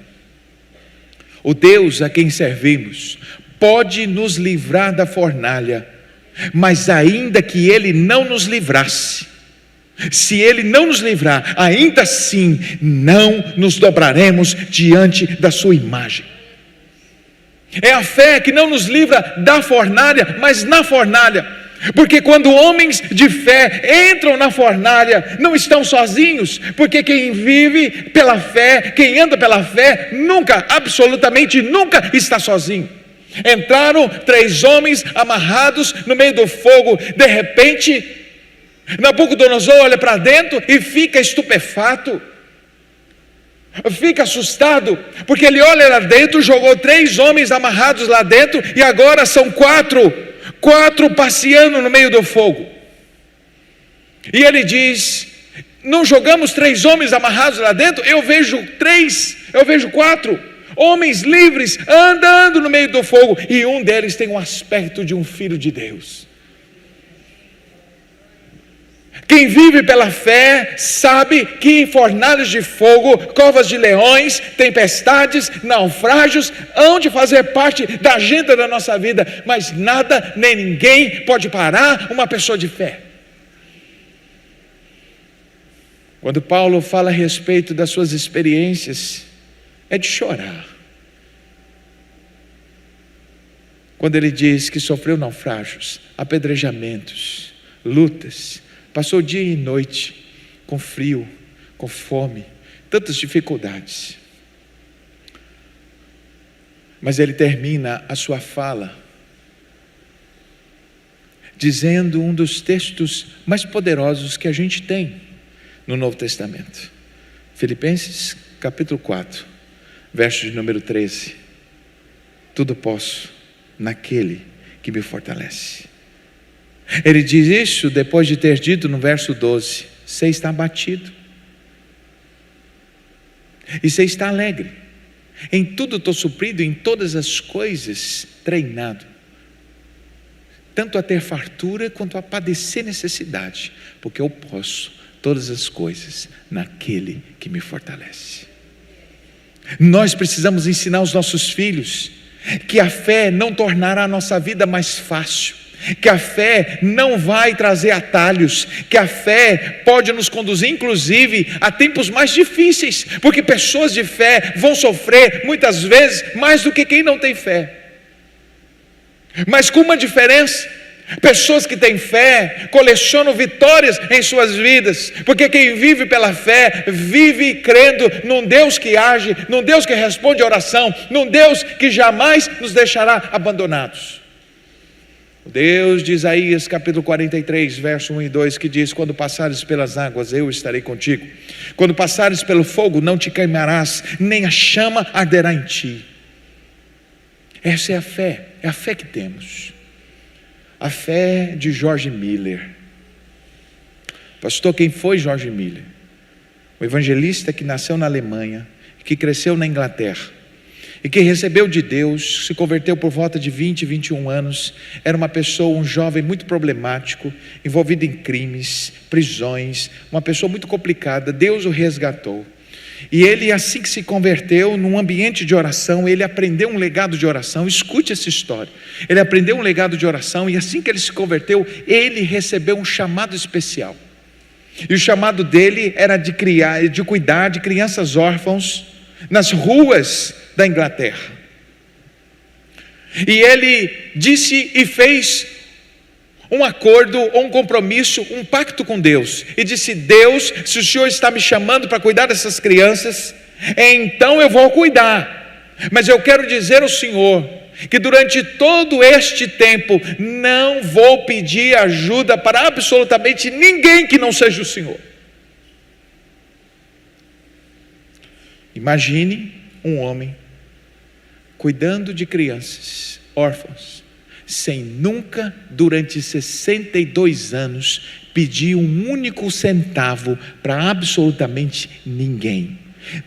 o Deus a quem servimos pode nos livrar da fornalha, mas ainda que Ele não nos livrasse, se Ele não nos livrar, ainda assim não nos dobraremos diante da sua imagem. É a fé que não nos livra da fornalha, mas na fornalha. Porque quando homens de fé entram na fornalha, não estão sozinhos, porque quem vive pela fé, quem anda pela fé, nunca, absolutamente nunca está sozinho. Entraram 3 homens amarrados no meio do fogo. De repente, Nabucodonosor olha para dentro e fica estupefato, fica assustado, porque ele olha lá dentro, jogou 3 homens amarrados lá dentro, e agora são quatro passeando no meio do fogo. E ele diz: não jogamos 3 homens amarrados lá dentro? Eu vejo 4 homens livres andando no meio do fogo, e um deles tem um aspecto de um filho de Deus. Quem vive pela fé sabe que fornalhas de fogo, covas de leões, tempestades, naufrágios hão de fazer parte da agenda da nossa vida, mas nada nem ninguém pode parar uma pessoa de fé. Quando Paulo fala a respeito das suas experiências, é de chorar. Quando ele diz que sofreu naufrágios, apedrejamentos, lutas, passou dia e noite com frio, com fome, tantas dificuldades. Mas ele termina a sua fala dizendo um dos textos mais poderosos que a gente tem no Novo Testamento. Filipenses capítulo 4, verso de número 13. Tudo posso naquele que me fortalece. Ele diz isso depois de ter dito no verso 12: você está abatido e você está alegre. Em tudo estou suprido, em todas as coisas treinado, tanto a ter fartura quanto a padecer necessidade, porque eu posso todas as coisas naquele que me fortalece. Nós precisamos ensinar os nossos filhos que a fé não tornará a nossa vida mais fácil, que a fé não vai trazer atalhos, que a fé pode nos conduzir inclusive a tempos mais difíceis, porque pessoas de fé vão sofrer muitas vezes mais do que quem não tem fé. Mas com uma diferença: pessoas que têm fé colecionam vitórias em suas vidas, porque quem vive pela fé vive crendo num Deus que age, num Deus que responde a oração, num Deus que jamais nos deixará abandonados. O Deus de Isaías capítulo 43, verso 1 e 2, que diz: quando passares pelas águas, eu estarei contigo. Quando passares pelo fogo, não te queimarás, nem a chama arderá em ti. Essa é a fé que temos. A fé de George Miller. Pastor, quem foi George Miller? O evangelista que nasceu na Alemanha, que cresceu na Inglaterra, e que recebeu de Deus, se converteu por volta de 20, 21 anos, era uma pessoa, um jovem muito problemático, envolvido em crimes, prisões, uma pessoa muito complicada. Deus o resgatou. E ele, assim que se converteu, num ambiente de oração, ele aprendeu um legado de oração. Escute essa história. Ele aprendeu um legado de oração, e assim que ele se converteu, ele recebeu um chamado especial. E o chamado dele era de cuidar de crianças órfãos nas ruas da Inglaterra. E ele disse e fez um acordo, um compromisso, um pacto com Deus, e disse: Deus, se o Senhor está me chamando para cuidar dessas crianças, então eu vou cuidar, mas eu quero dizer ao Senhor que durante todo este tempo não vou pedir ajuda para absolutamente ninguém que não seja o Senhor. Imagine um homem cuidando de crianças órfãos, sem nunca, durante 62 anos, pedir um único centavo para absolutamente ninguém.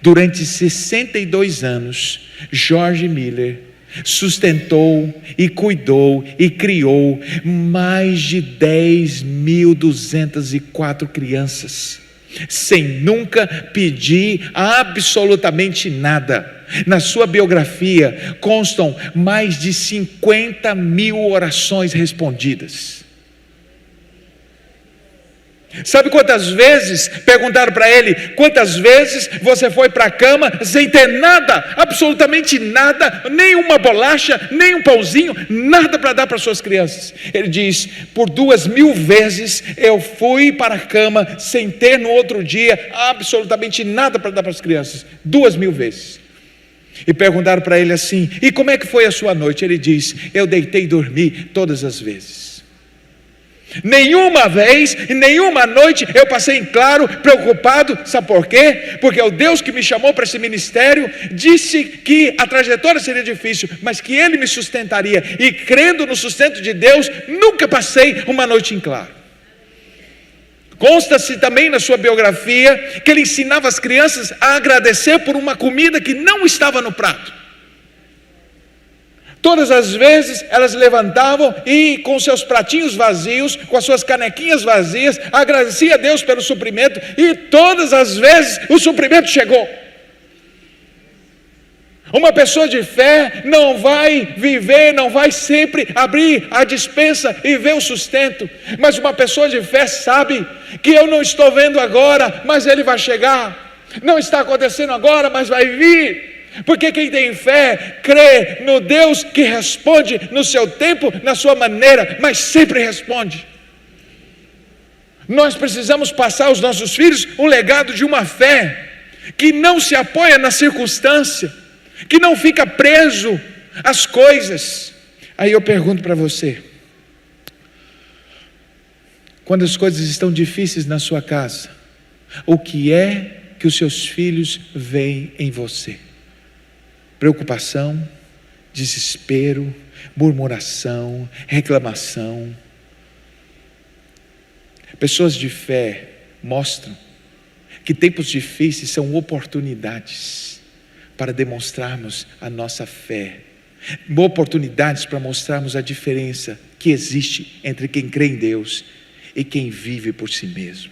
Durante 62 anos, George Miller sustentou e cuidou e criou mais de 10.204 crianças, sem nunca pedir absolutamente nada. Na sua biografia constam mais de 50.000 orações respondidas. Sabe quantas vezes perguntaram para ele: quantas vezes você foi para a cama sem ter nada, absolutamente nada, nem uma bolacha, nem um pãozinho, nada para dar para suas crianças? Ele diz: por 2.000 vezes eu fui para a cama sem ter no outro dia absolutamente nada para dar para as crianças. 2.000 vezes. E perguntaram para ele assim: e como é que foi a sua noite? Ele diz: eu deitei e dormi todas as vezes. Nenhuma vez e nenhuma noite eu passei em claro, preocupado. Sabe por quê? Porque o Deus que me chamou para esse ministério disse que a trajetória seria difícil, mas que Ele me sustentaria. E crendo no sustento de Deus, nunca passei uma noite em claro. Consta-se também na sua biografia que ele ensinava as crianças a agradecer por uma comida que não estava no prato. Todas as vezes elas levantavam e com seus pratinhos vazios, com as suas canequinhas vazias, agradecia a Deus pelo suprimento, e todas as vezes o suprimento chegou. Uma pessoa de fé não vai viver, não vai sempre abrir a despensa e ver o sustento, mas uma pessoa de fé sabe que eu não estou vendo agora, mas ele vai chegar, não está acontecendo agora, mas vai vir. Porque quem tem fé, crê no Deus que responde no seu tempo, na sua maneira, mas sempre responde. Nós precisamos passar aos nossos filhos um legado de uma fé que não se apoia na circunstância, que não fica preso às coisas. Aí eu pergunto para você: quando as coisas estão difíceis na sua casa, o que é que os seus filhos veem em você? Preocupação, desespero, murmuração, reclamação. Pessoas de fé mostram que tempos difíceis são oportunidades para demonstrarmos a nossa fé, oportunidades para mostrarmos a diferença que existe entre quem crê em Deus e quem vive por si mesmo.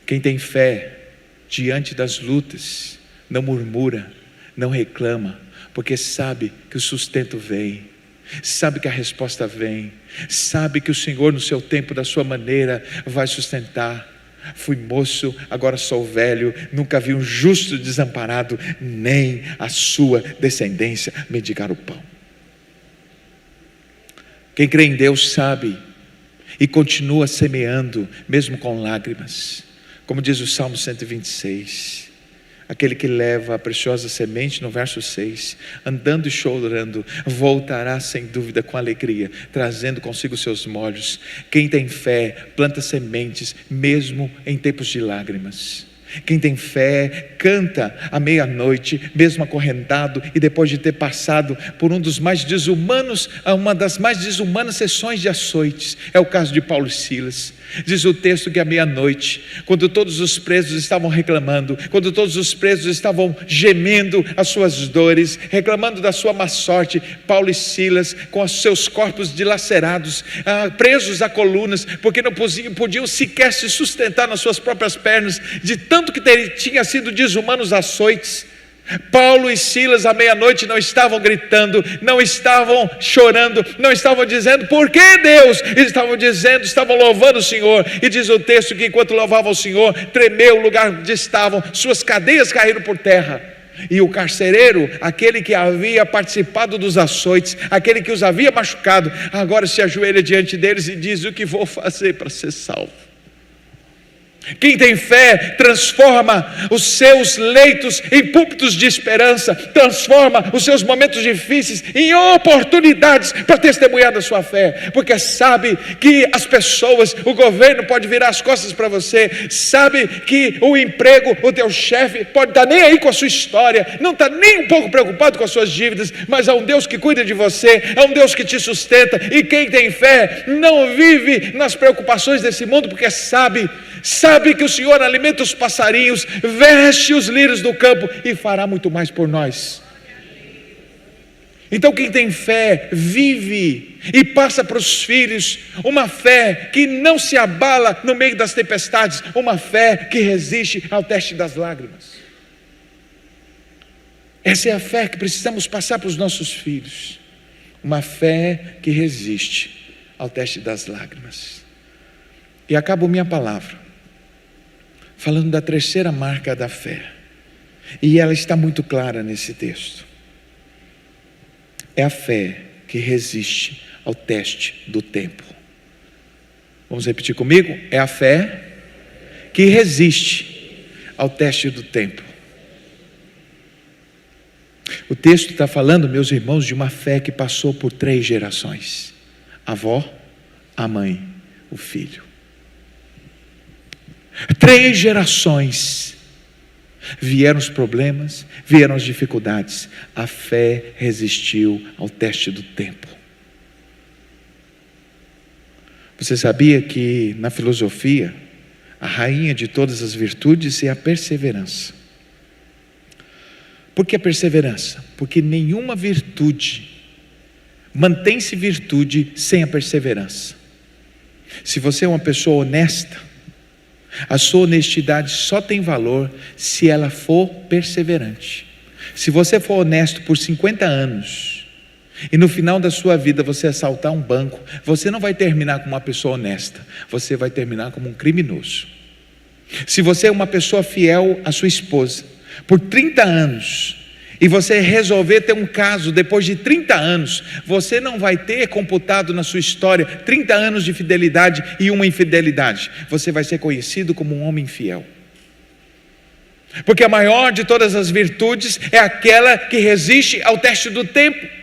Quem tem fé diante das lutas não murmura, não reclama, porque sabe que o sustento vem, sabe que a resposta vem, sabe que o Senhor no seu tempo, da sua maneira, vai sustentar. Fui moço, agora sou velho, nunca vi um justo desamparado, nem a sua descendência mendigar o pão. Quem crê em Deus sabe e continua semeando, mesmo com lágrimas. Como diz o Salmo 126, aquele que leva a preciosa semente, no verso 6, andando e chorando, voltará sem dúvida com alegria, trazendo consigo seus molhos. Quem tem fé, planta sementes, mesmo em tempos de lágrimas. Quem tem fé, canta à meia-noite, mesmo acorrentado, e depois de ter passado por uma das mais desumanas sessões de açoites. É o caso de Paulo e Silas. Diz o texto que à meia-noite, quando todos os presos estavam reclamando, quando todos os presos estavam gemendo as suas dores, reclamando da sua má sorte, Paulo e Silas, com os seus corpos dilacerados, presos a colunas, porque não podiam sequer se sustentar nas suas próprias pernas, de tanto que tinha sido desumanos açoites. Paulo e Silas à meia-noite não estavam gritando, não estavam chorando, não estavam dizendo por que Deus, estavam louvando o Senhor. E diz o texto que enquanto louvavam o Senhor, tremeu o lugar onde estavam, suas cadeias caíram por terra. E o carcereiro, aquele que havia participado dos açoites, aquele que os havia machucado, agora se ajoelha diante deles e diz: o que vou fazer para ser salvo? Quem tem fé transforma os seus leitos em púlpitos de esperança, transforma os seus momentos difíceis em oportunidades para testemunhar da sua fé, porque sabe que as pessoas, o governo pode virar as costas para você, sabe que o emprego, o teu chefe pode estar nem aí com a sua história, não está nem um pouco preocupado com as suas dívidas, mas há um Deus que cuida de você, é um Deus que te sustenta. E quem tem fé não vive nas preocupações desse mundo, porque sabe que o Senhor alimenta os passarinhos, veste os lírios do campo e fará muito mais por nós. Então quem tem fé vive e passa para os filhos uma fé que não se abala no meio das tempestades, uma fé que resiste ao teste das lágrimas. Essa é a fé que precisamos passar para os nossos filhos, uma fé que resiste ao teste das lágrimas. E acabo minha palavra falando da terceira marca da fé, e ela está muito clara nesse texto. É a fé que resiste ao teste do tempo. Vamos repetir comigo? É a fé que resiste ao teste do tempo. O texto está falando, meus irmãos, de uma fé que passou por 3 gerações: a avó, a mãe, o filho. 3 gerações. Vieram os problemas, vieram as dificuldades. A fé resistiu ao teste do tempo. Você sabia que na filosofia, a rainha de todas as virtudes é a perseverança? Por que a perseverança? Porque nenhuma virtude mantém-se virtude sem a perseverança. Se você é uma pessoa honesta, a sua honestidade só tem valor se ela for perseverante. Se você for honesto por 50 anos e no final da sua vida você assaltar um banco, você não vai terminar como uma pessoa honesta, você vai terminar como um criminoso. Se você é uma pessoa fiel à sua esposa por 30 anos e você resolver ter um caso depois de 30 anos, você não vai ter computado na sua história 30 anos de fidelidade e uma infidelidade. Você vai ser conhecido como um homem fiel. Porque a maior de todas as virtudes é aquela que resiste ao teste do tempo.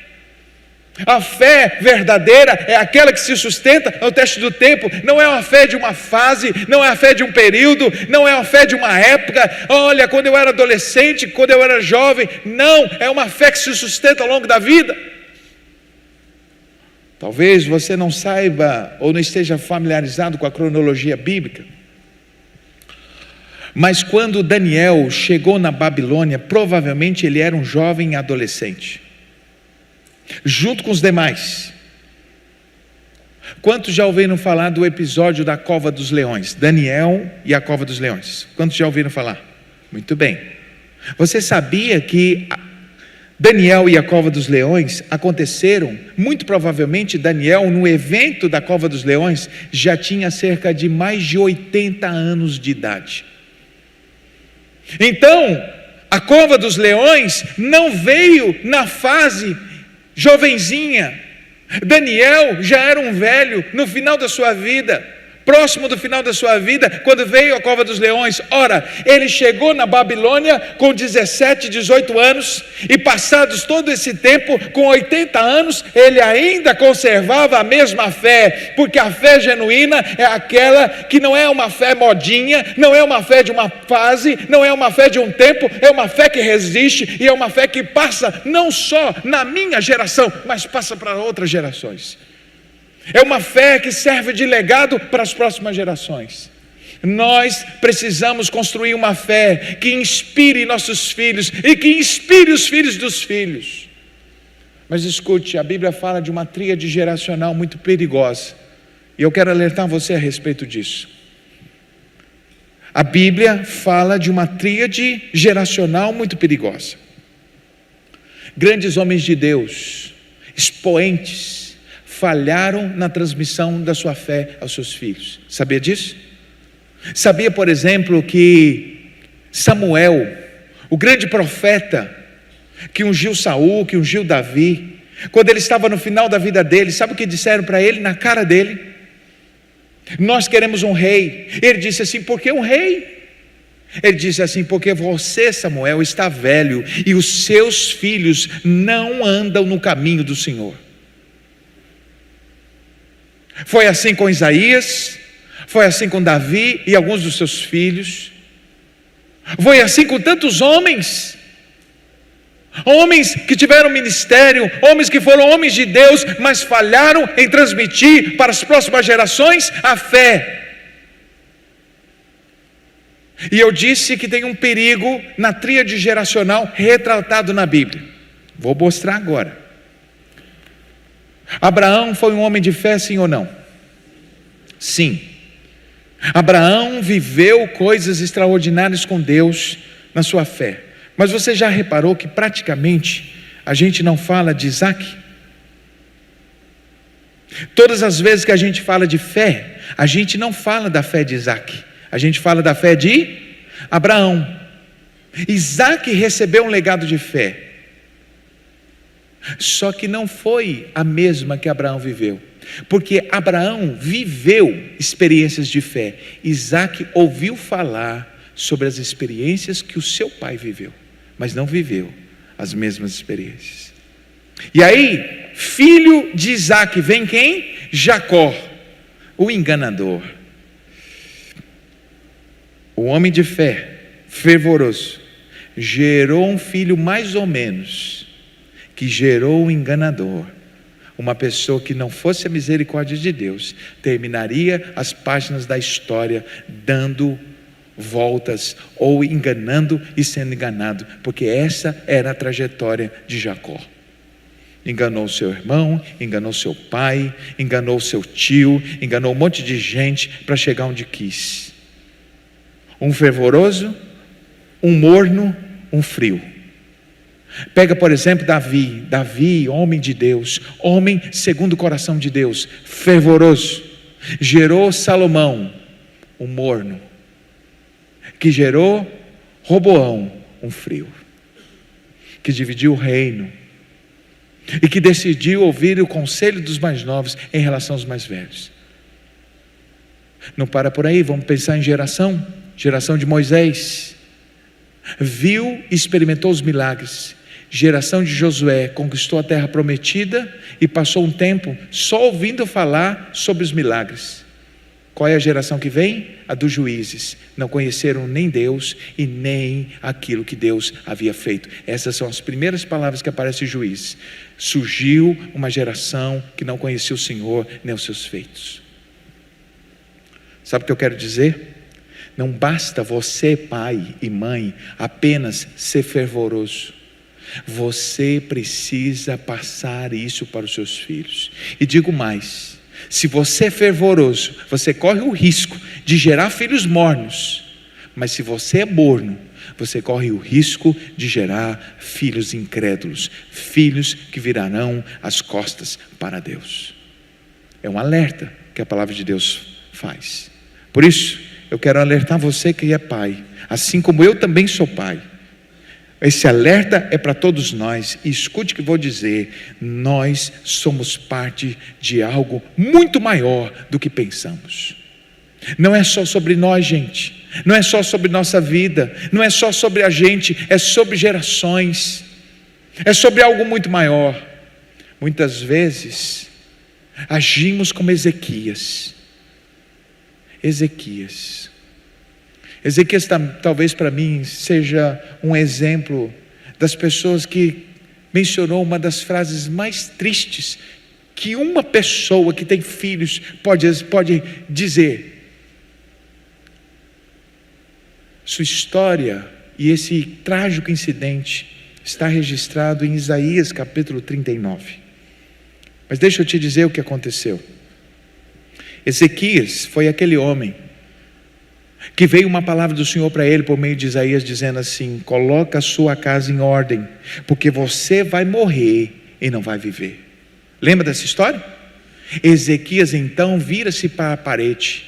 A fé verdadeira é aquela que se sustenta ao teste do tempo. Não é uma fé de uma fase, não é a fé de um período, não é uma fé de uma época. Olha, quando eu era adolescente, quando eu era jovem. Não, é uma fé que se sustenta ao longo da vida. Talvez você não saiba ou não esteja familiarizado com a cronologia bíblica, mas quando Daniel chegou na Babilônia, provavelmente ele era um jovem adolescente, junto com os demais. Quantos já ouviram falar do episódio da Cova dos Leões? Daniel e a Cova dos Leões. Quantos já ouviram falar? Muito bem. Você sabia que Daniel e a Cova dos Leões aconteceram, muito provavelmente Daniel, no evento da Cova dos Leões, já tinha cerca de mais de 80 anos de idade. Então, a Cova dos Leões não veio na fase jovenzinha. Daniel já era um velho no final da sua vida, próximo do final da sua vida, quando veio a Cova dos Leões. Ora, ele chegou na Babilônia com 17, 18 anos, e passados todo esse tempo, com 80 anos, ele ainda conservava a mesma fé, porque a fé genuína é aquela que não é uma fé modinha, não é uma fé de uma fase, não é uma fé de um tempo, é uma fé que resiste, e é uma fé que passa não só na minha geração, mas passa para outras gerações. É uma fé que serve de legado para as próximas gerações. Nós precisamos construir uma fé que inspire nossos filhos e que inspire os filhos dos filhos. Mas escute, a Bíblia fala de uma tríade geracional muito perigosa, e eu quero alertar você a respeito disso. A Bíblia fala de uma tríade geracional muito perigosa. Grandes homens de Deus, expoentes, falharam na transmissão da sua fé aos seus filhos. Sabia disso? Sabia, por exemplo, que Samuel, o grande profeta que ungiu Saul, que ungiu Davi, quando ele estava no final da vida dele, sabe o que disseram para ele, na cara dele? Nós queremos um rei. Ele disse assim: por que um rei? Ele disse assim: porque você, Samuel, está velho e os seus filhos não andam no caminho do Senhor. Foi assim com Isaías, foi assim com Davi e alguns dos seus filhos, foi assim com tantos homens que tiveram ministério, homens que foram homens de Deus, mas falharam em transmitir para as próximas gerações a fé. E eu disse que tem um perigo na tríade geracional retratado na Bíblia. Vou mostrar agora. Abraão foi um homem de fé, sim ou não? Sim. Abraão viveu coisas extraordinárias com Deus na sua fé. Mas você já reparou que praticamente a gente não fala de Isaac? Todas as vezes que a gente fala de fé, a gente não fala da fé de Isaac, a gente fala da fé de Abraão. Isaac recebeu um legado de fé, só que não foi a mesma que Abraão viveu, porque Abraão viveu experiências de fé, Isaac ouviu falar sobre as experiências que o seu pai viveu, mas não viveu as mesmas experiências. E aí, filho de Isaac, vem quem? Jacó, o enganador. O homem de fé, fervoroso, gerou um filho mais ou menos, que gerou um enganador. Uma pessoa que não fosse a misericórdia de Deus, terminaria as páginas da história dando voltas, ou enganando e sendo enganado, porque essa era a trajetória de Jacó. Enganou seu irmão, enganou seu pai, enganou seu tio, enganou um monte de gente para chegar onde quis. Um fervoroso, um morno, um frio. Pega, por exemplo, Davi, homem de Deus, homem segundo o coração de Deus, fervoroso, gerou Salomão, um morno, que gerou Roboão, um frio, que dividiu o reino, e que decidiu ouvir o conselho dos mais novos em relação aos mais velhos. Não para por aí, vamos pensar em geração de Moisés, viu e experimentou os milagres. Geração de Josué, conquistou a terra prometida e passou um tempo só ouvindo falar sobre os milagres. Qual é a geração que vem? A dos juízes. Não conheceram nem Deus e nem aquilo que Deus havia feito. Essas são as primeiras palavras que aparecem em Juízes. Surgiu uma geração que não conhecia o Senhor nem os seus feitos. Sabe o que eu quero dizer? Não basta você, pai e mãe, apenas ser fervoroso. Você precisa passar isso para os seus filhos. E digo mais, se você é fervoroso, você corre o risco de gerar filhos mornos. Mas se você é morno, você corre o risco de gerar filhos incrédulos, filhos que virarão as costas para Deus. É um alerta que a palavra de Deus faz. Por isso, eu quero alertar você que é pai, assim como eu também sou pai. Esse alerta é para todos nós, e escute o que vou dizer: nós somos parte de algo muito maior do que pensamos. Não é só sobre nós, gente, não é só sobre nossa vida, não é só sobre a gente, é sobre gerações, é sobre algo muito maior. Muitas vezes agimos como Ezequias, talvez para mim seja um exemplo das pessoas que mencionou uma das frases mais tristes que uma pessoa que tem filhos pode dizer. Sua história e esse trágico incidente está registrado em Isaías capítulo 39. Mas deixa eu te dizer o que aconteceu. Ezequias foi aquele homem que veio uma palavra do Senhor para ele por meio de Isaías, dizendo assim: coloca a sua casa em ordem, porque você vai morrer e não vai viver. Lembra dessa história? Ezequias então vira-se para a parede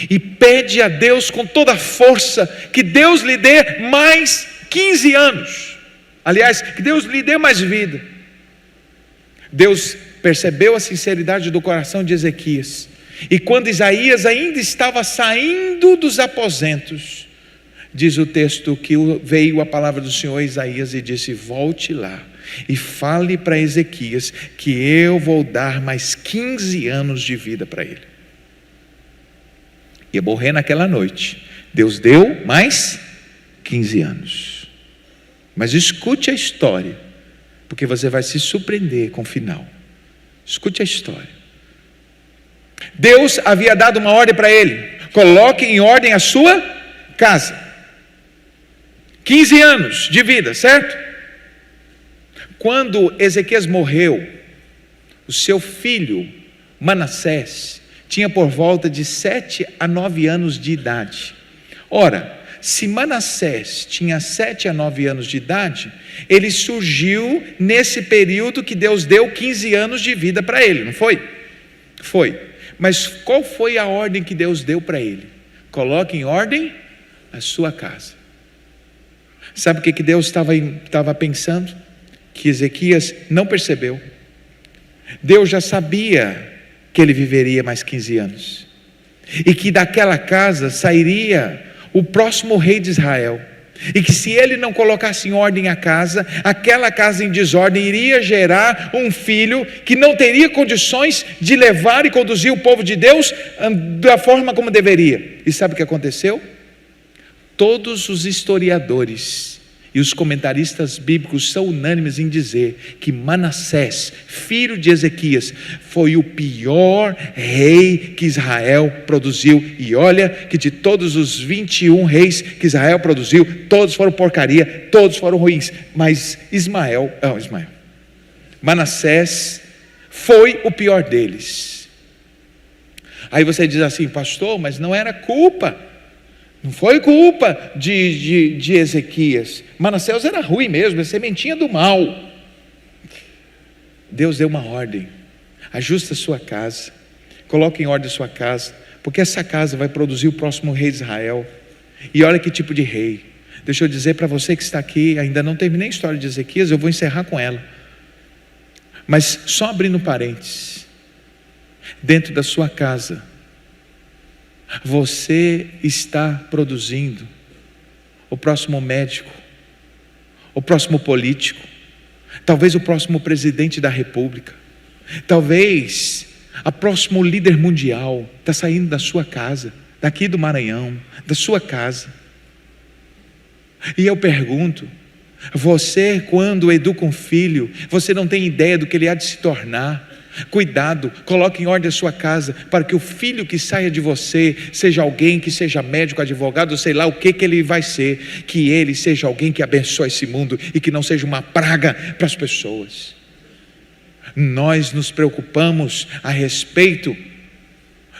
e pede a Deus com toda a força que Deus lhe dê mais 15 anos. Aliás, que Deus lhe dê mais vida. Deus percebeu a sinceridade do coração de Ezequias. E quando Isaías ainda estava saindo dos aposentos, diz o texto que veio a palavra do Senhor a Isaías e disse: volte lá e fale para Ezequias que eu vou dar mais 15 anos de vida para ele. Ia morrer naquela noite. Deus deu mais 15 anos. Mas escute a história, porque você vai se surpreender com o final. Escute a história. Deus havia dado uma ordem para ele: coloque em ordem a sua casa. 15 anos de vida, certo? Quando Ezequias morreu, o seu filho Manassés tinha por volta de 7 a 9 anos de idade. Ora, se Manassés tinha 7 a 9 anos de idade, ele surgiu nesse período que Deus deu 15 anos de vida para ele, não foi? Foi. Mas qual foi a ordem que Deus deu para ele? Coloque em ordem a sua casa. Sabe o que Deus estava pensando? Que Ezequias não percebeu. Deus já sabia que ele viveria mais 15 anos. E que daquela casa sairia o próximo rei de Israel, e que se ele não colocasse em ordem a casa, aquela casa em desordem iria gerar um filho que não teria condições de levar e conduzir o povo de Deus da forma como deveria. E sabe o que aconteceu? Todos os historiadores e os comentaristas bíblicos são unânimes em dizer que Manassés, filho de Ezequias, foi o pior rei que Israel produziu. E olha que de todos os 21 reis que Israel produziu, todos foram porcaria, todos foram ruins. Mas Manassés foi o pior deles. Aí você diz assim: pastor, mas não era culpa. Não foi culpa de Ezequias. Manassés era ruim mesmo, é sementinha do mal. Deus deu uma ordem: ajusta a sua casa, coloque em ordem a sua casa, porque essa casa vai produzir o próximo rei de Israel. E olha que tipo de rei. Deixa eu dizer para você que está aqui, ainda não terminei a história de Ezequias, eu vou encerrar com ela. Mas só abrindo parênteses, dentro da sua casa, você está produzindo o próximo médico, o próximo político, talvez o próximo presidente da república, talvez a próximo líder mundial. Está saindo da sua casa, daqui do Maranhão, da sua casa. E eu pergunto: você, quando educa um filho, você não tem ideia do que ele há de se tornar. Cuidado, coloque em ordem a sua casa, para que o filho que saia de você seja alguém que seja médico, advogado, sei lá o que ele vai ser, que ele seja alguém que abençoe esse mundo e que não seja uma praga para as pessoas. Nós nos preocupamos a respeito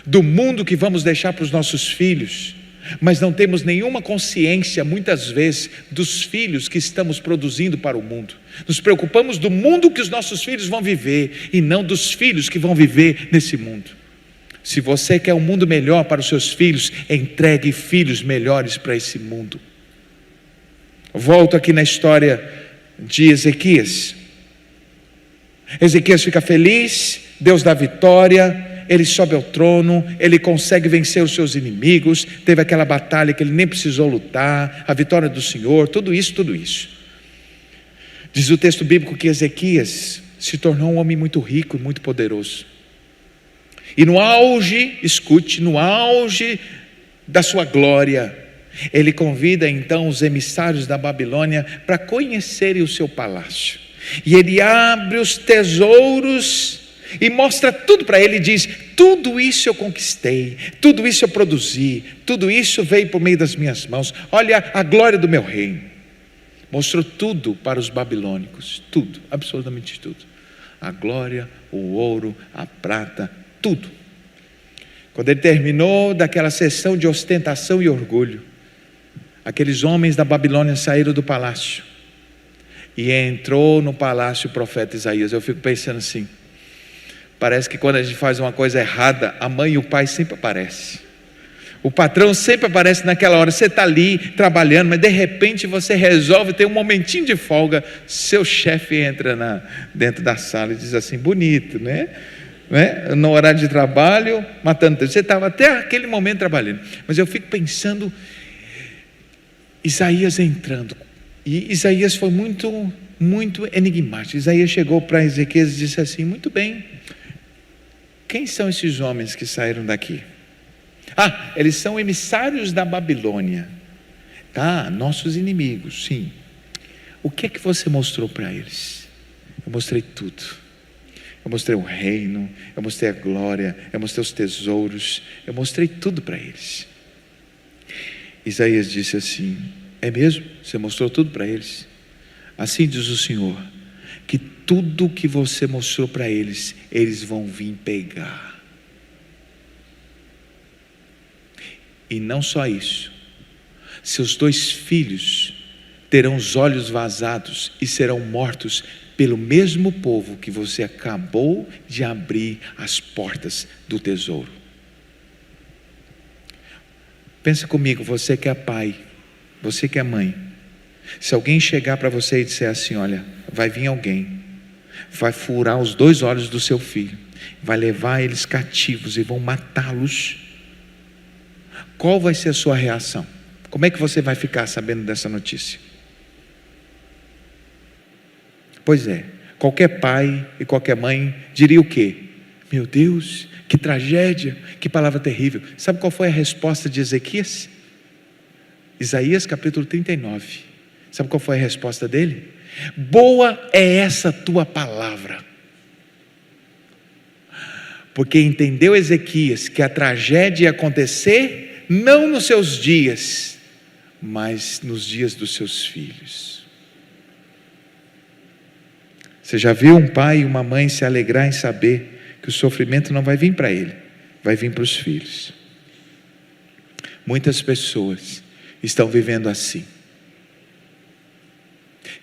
do mundo que vamos deixar para os nossos filhos, mas não temos nenhuma consciência, muitas vezes, dos filhos que estamos produzindo para o mundo. Nos preocupamos do mundo que os nossos filhos vão viver, e não dos filhos que vão viver nesse mundo. Se você quer um mundo melhor para os seus filhos, entregue filhos melhores para esse mundo. Volto aqui na história de Ezequias. Ezequias fica feliz, Deus dá vitória, ele sobe ao trono, ele consegue vencer os seus inimigos, teve aquela batalha que ele nem precisou lutar, a vitória do Senhor, tudo isso. Diz o texto bíblico que Ezequias se tornou um homem muito rico e muito poderoso. E no auge, escute, no auge da sua glória, ele convida então os emissários da Babilônia para conhecerem o seu palácio. E ele abre os tesouros e mostra tudo para ele, e diz: tudo isso eu conquistei, tudo isso eu produzi, tudo isso veio por meio das minhas mãos, olha a glória do meu reino. Mostrou tudo para os babilônicos, tudo, absolutamente tudo. A glória, o ouro, a prata, tudo. Quando ele terminou daquela sessão de ostentação e orgulho, aqueles homens da Babilônia saíram do palácio, e entrou no palácio o profeta Isaías. Eu fico pensando assim, parece que quando a gente faz uma coisa errada, a mãe e o pai sempre aparecem. O patrão sempre aparece naquela hora. Você está ali trabalhando, mas de repente você resolve ter um momentinho de folga. Seu chefe entra dentro da sala e diz assim: bonito, né? No horário de trabalho, matando tempo. Você estava até aquele momento trabalhando. Mas eu fico pensando, Isaías entrando. E Isaías foi muito, muito enigmático. Isaías chegou para Ezequias e disse assim: muito bem, quem são esses homens que saíram daqui? Ah, eles são emissários da Babilônia. Tá, nossos inimigos, sim. O que é que você mostrou para eles? Eu mostrei tudo. Eu mostrei o reino, eu mostrei a glória, eu mostrei os tesouros, eu mostrei tudo para eles. Isaías disse assim: é mesmo? Você mostrou tudo para eles? Assim diz o Senhor, que tudo que você mostrou para eles, eles vão vir pegar. E não só isso, seus 2 filhos terão os olhos vazados e serão mortos pelo mesmo povo que você acabou de abrir as portas do tesouro. Pensa comigo, você que é pai, você que é mãe. Se alguém chegar para você e disser assim: olha, vai vir alguém, vai furar os 2 olhos do seu filho, vai levar eles cativos e vão matá-los, qual vai ser a sua reação? Como é que você vai ficar sabendo dessa notícia? Pois é, qualquer pai e qualquer mãe diria o quê? Meu Deus, que tragédia, que palavra terrível. Sabe qual foi a resposta de Ezequias? Isaías capítulo 39. Sabe qual foi a resposta dele? Boa é essa tua palavra. Porque entendeu Ezequias que a tragédia ia acontecer não nos seus dias, mas nos dias dos seus filhos. Você já viu um pai e uma mãe se alegrar em saber que o sofrimento não vai vir para ele, vai vir para os filhos? Muitas pessoas estão vivendo assim.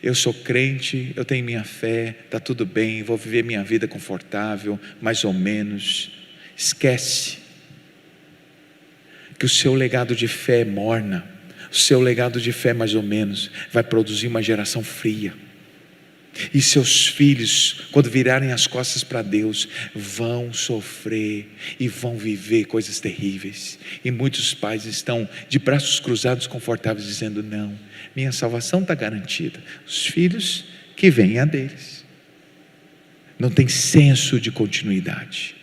Eu sou crente, eu tenho minha fé, está tudo bem, vou viver minha vida confortável, mais ou menos. Esquece que o seu legado de fé é morna, o seu legado de fé mais ou menos vai produzir uma geração fria. E seus filhos, quando virarem as costas para Deus, vão sofrer e vão viver coisas terríveis. E muitos pais estão de braços cruzados, confortáveis, dizendo: não, minha salvação está garantida. Os filhos que vêm a deles. Não tem senso de continuidade.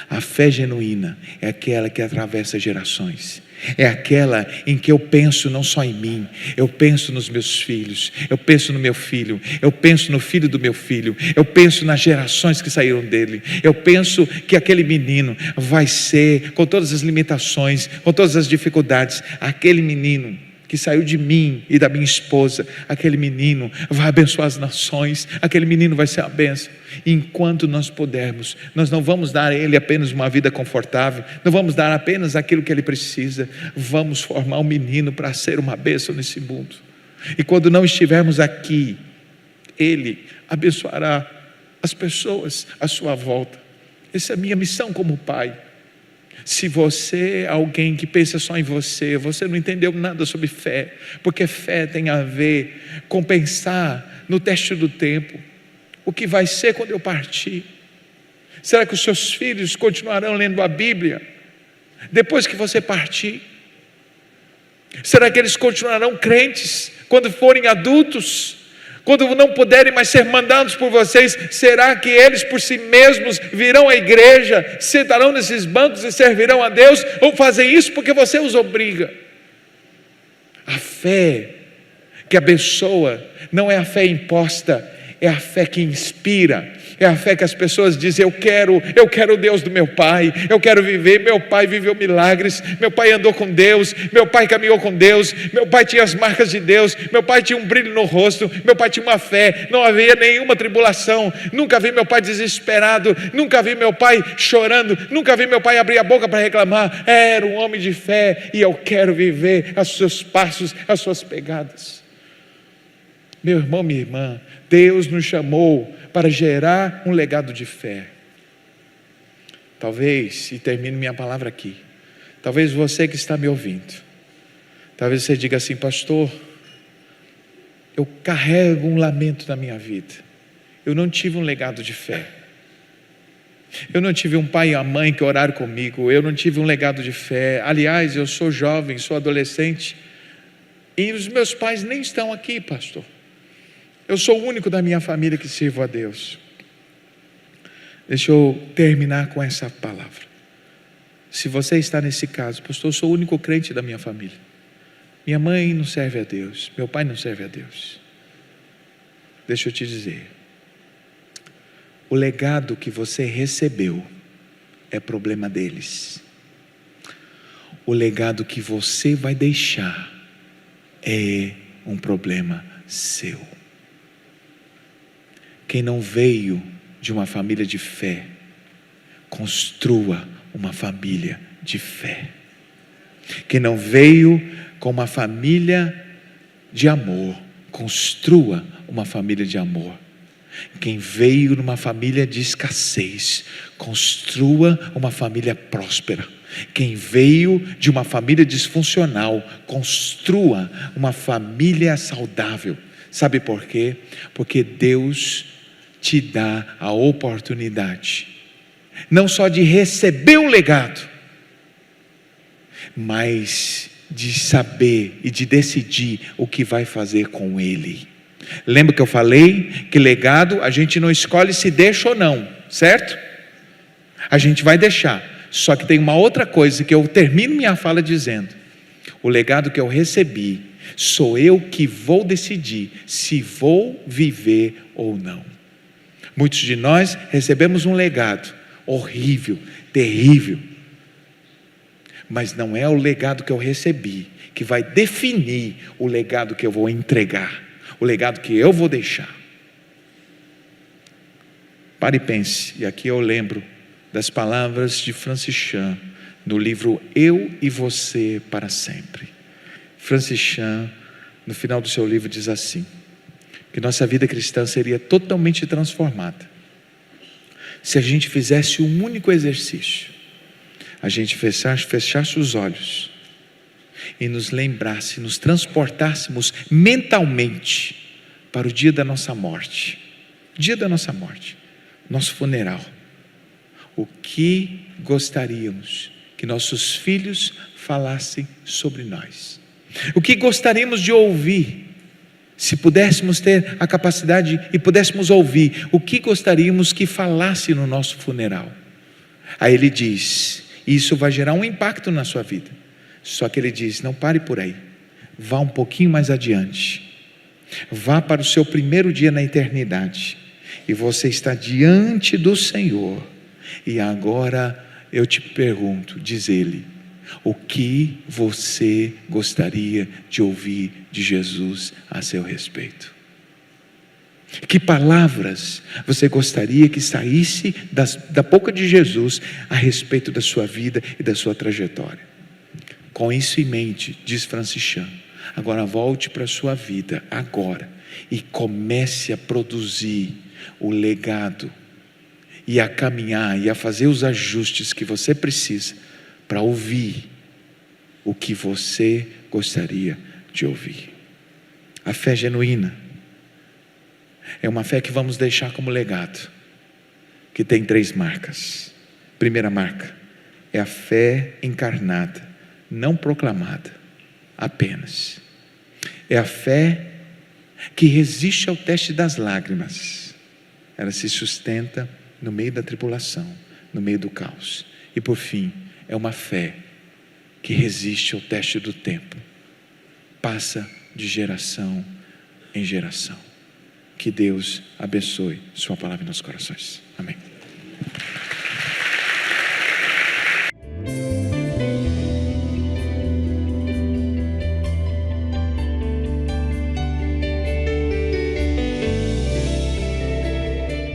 A fé genuína é aquela que atravessa gerações. É aquela em que eu penso não só em mim, eu penso nos meus filhos, eu penso no meu filho, eu penso no filho do meu filho, eu penso nas gerações que saíram dele, eu penso que aquele menino vai ser, com todas as limitações, com todas as dificuldades, aquele menino que saiu de mim e da minha esposa, aquele menino vai abençoar as nações, aquele menino vai ser a bênção. Enquanto nós pudermos, nós não vamos dar a ele apenas uma vida confortável, não vamos dar apenas aquilo que ele precisa, vamos formar um menino para ser uma bênção nesse mundo. E quando não estivermos aqui, ele abençoará as pessoas à sua volta. Essa é a minha missão como pai. Se você é alguém que pensa só em você, você não entendeu nada sobre fé, porque fé tem a ver com pensar no teste do tempo, o que vai ser quando eu partir. Será que os seus filhos continuarão lendo a Bíblia depois que você partir? Será que eles continuarão crentes quando forem adultos? Quando não puderem mais ser mandados por vocês, será que eles por si mesmos virão à igreja, sentarão nesses bancos e servirão a Deus? Ou fazem isso porque você os obriga? A fé que abençoa não é a fé imposta, é a fé que inspira, é a fé que as pessoas dizem: eu quero o Deus do meu pai, eu quero viver. Meu pai viveu milagres, meu pai andou com Deus, meu pai caminhou com Deus, meu pai tinha as marcas de Deus, meu pai tinha um brilho no rosto, meu pai tinha uma fé, não havia nenhuma tribulação, nunca vi meu pai desesperado, nunca vi meu pai chorando, nunca vi meu pai abrir a boca para reclamar. Era um homem de fé e eu quero viver os seus passos, as suas pegadas. Meu irmão, minha irmã, Deus nos chamou para gerar um legado de fé. Talvez, e termino minha palavra aqui, talvez você que está me ouvindo, talvez você diga assim: pastor, eu carrego um lamento na minha vida, eu não tive um legado de fé, eu não tive um pai e uma mãe que oraram comigo, eu não tive um legado de fé. Aliás, eu sou jovem, sou adolescente, e os meus pais nem estão aqui, pastor. Eu sou o único da minha família que sirvo a Deus. Deixa eu terminar com essa palavra. Se você está nesse caso: pastor, eu sou o único crente da minha família, minha mãe não serve a Deus, meu pai não serve a Deus. Deixa eu te dizer, o legado que você recebeu é problema deles. O legado que você vai deixar é um problema seu. Quem não veio de uma família de fé, construa uma família de fé. Quem não veio com uma família de amor, construa uma família de amor. Quem veio numa família de escassez, construa uma família próspera. Quem veio de uma família disfuncional, construa uma família saudável. Sabe por quê? Porque Deus te dá a oportunidade, não só de receber um legado, mas de saber e de decidir o que vai fazer com ele. Lembra que eu falei que legado a gente não escolhe se deixa ou não, certo? A gente vai deixar. Só que tem uma outra coisa que eu termino minha fala dizendo: o legado que eu recebi, sou eu que vou decidir se vou viver ou não. Muitos de nós recebemos um legado horrível, terrível, mas não é o legado que eu recebi que vai definir o legado que eu vou entregar, o legado que eu vou deixar. Pare e pense, e aqui eu lembro das palavras de Francis Chan no livro Eu e Você para Sempre. Francis Chan, no final do seu livro, diz assim: que nossa vida cristã seria totalmente transformada se a gente fizesse um único exercício, a gente fechasse os olhos e nos lembrasse, nos transportássemos mentalmente para o dia da nossa morte, nosso funeral. O que gostaríamos que nossos filhos falassem sobre nós? O que gostaríamos de ouvir? Se pudéssemos ter a capacidade e pudéssemos ouvir, o que gostaríamos que falasse no nosso funeral? Aí ele diz, isso vai gerar um impacto na sua vida. Só que ele diz, não pare por aí, vá um pouquinho mais adiante, vá para o seu primeiro dia na eternidade, e você está diante do Senhor, e agora eu te pergunto, diz ele, o que você gostaria de ouvir de Jesus a seu respeito? Que palavras você gostaria que saísse da boca de Jesus a respeito da sua vida e da sua trajetória? Com isso em mente, diz Francis Chan, agora volte para a sua vida agora e comece a produzir o legado e a caminhar e a fazer os ajustes que você precisa para ouvir o que você gostaria de ouvir. A fé genuína é uma fé que vamos deixar como legado, que tem 3 marcas. Primeira marca é a fé encarnada, não proclamada apenas. É a fé que resiste ao teste das lágrimas. Ela se sustenta no meio da tribulação, no meio do caos. E por fim, é uma fé que resiste ao teste do tempo, passa de geração em geração. Que Deus abençoe sua palavra em nossos corações. Amém.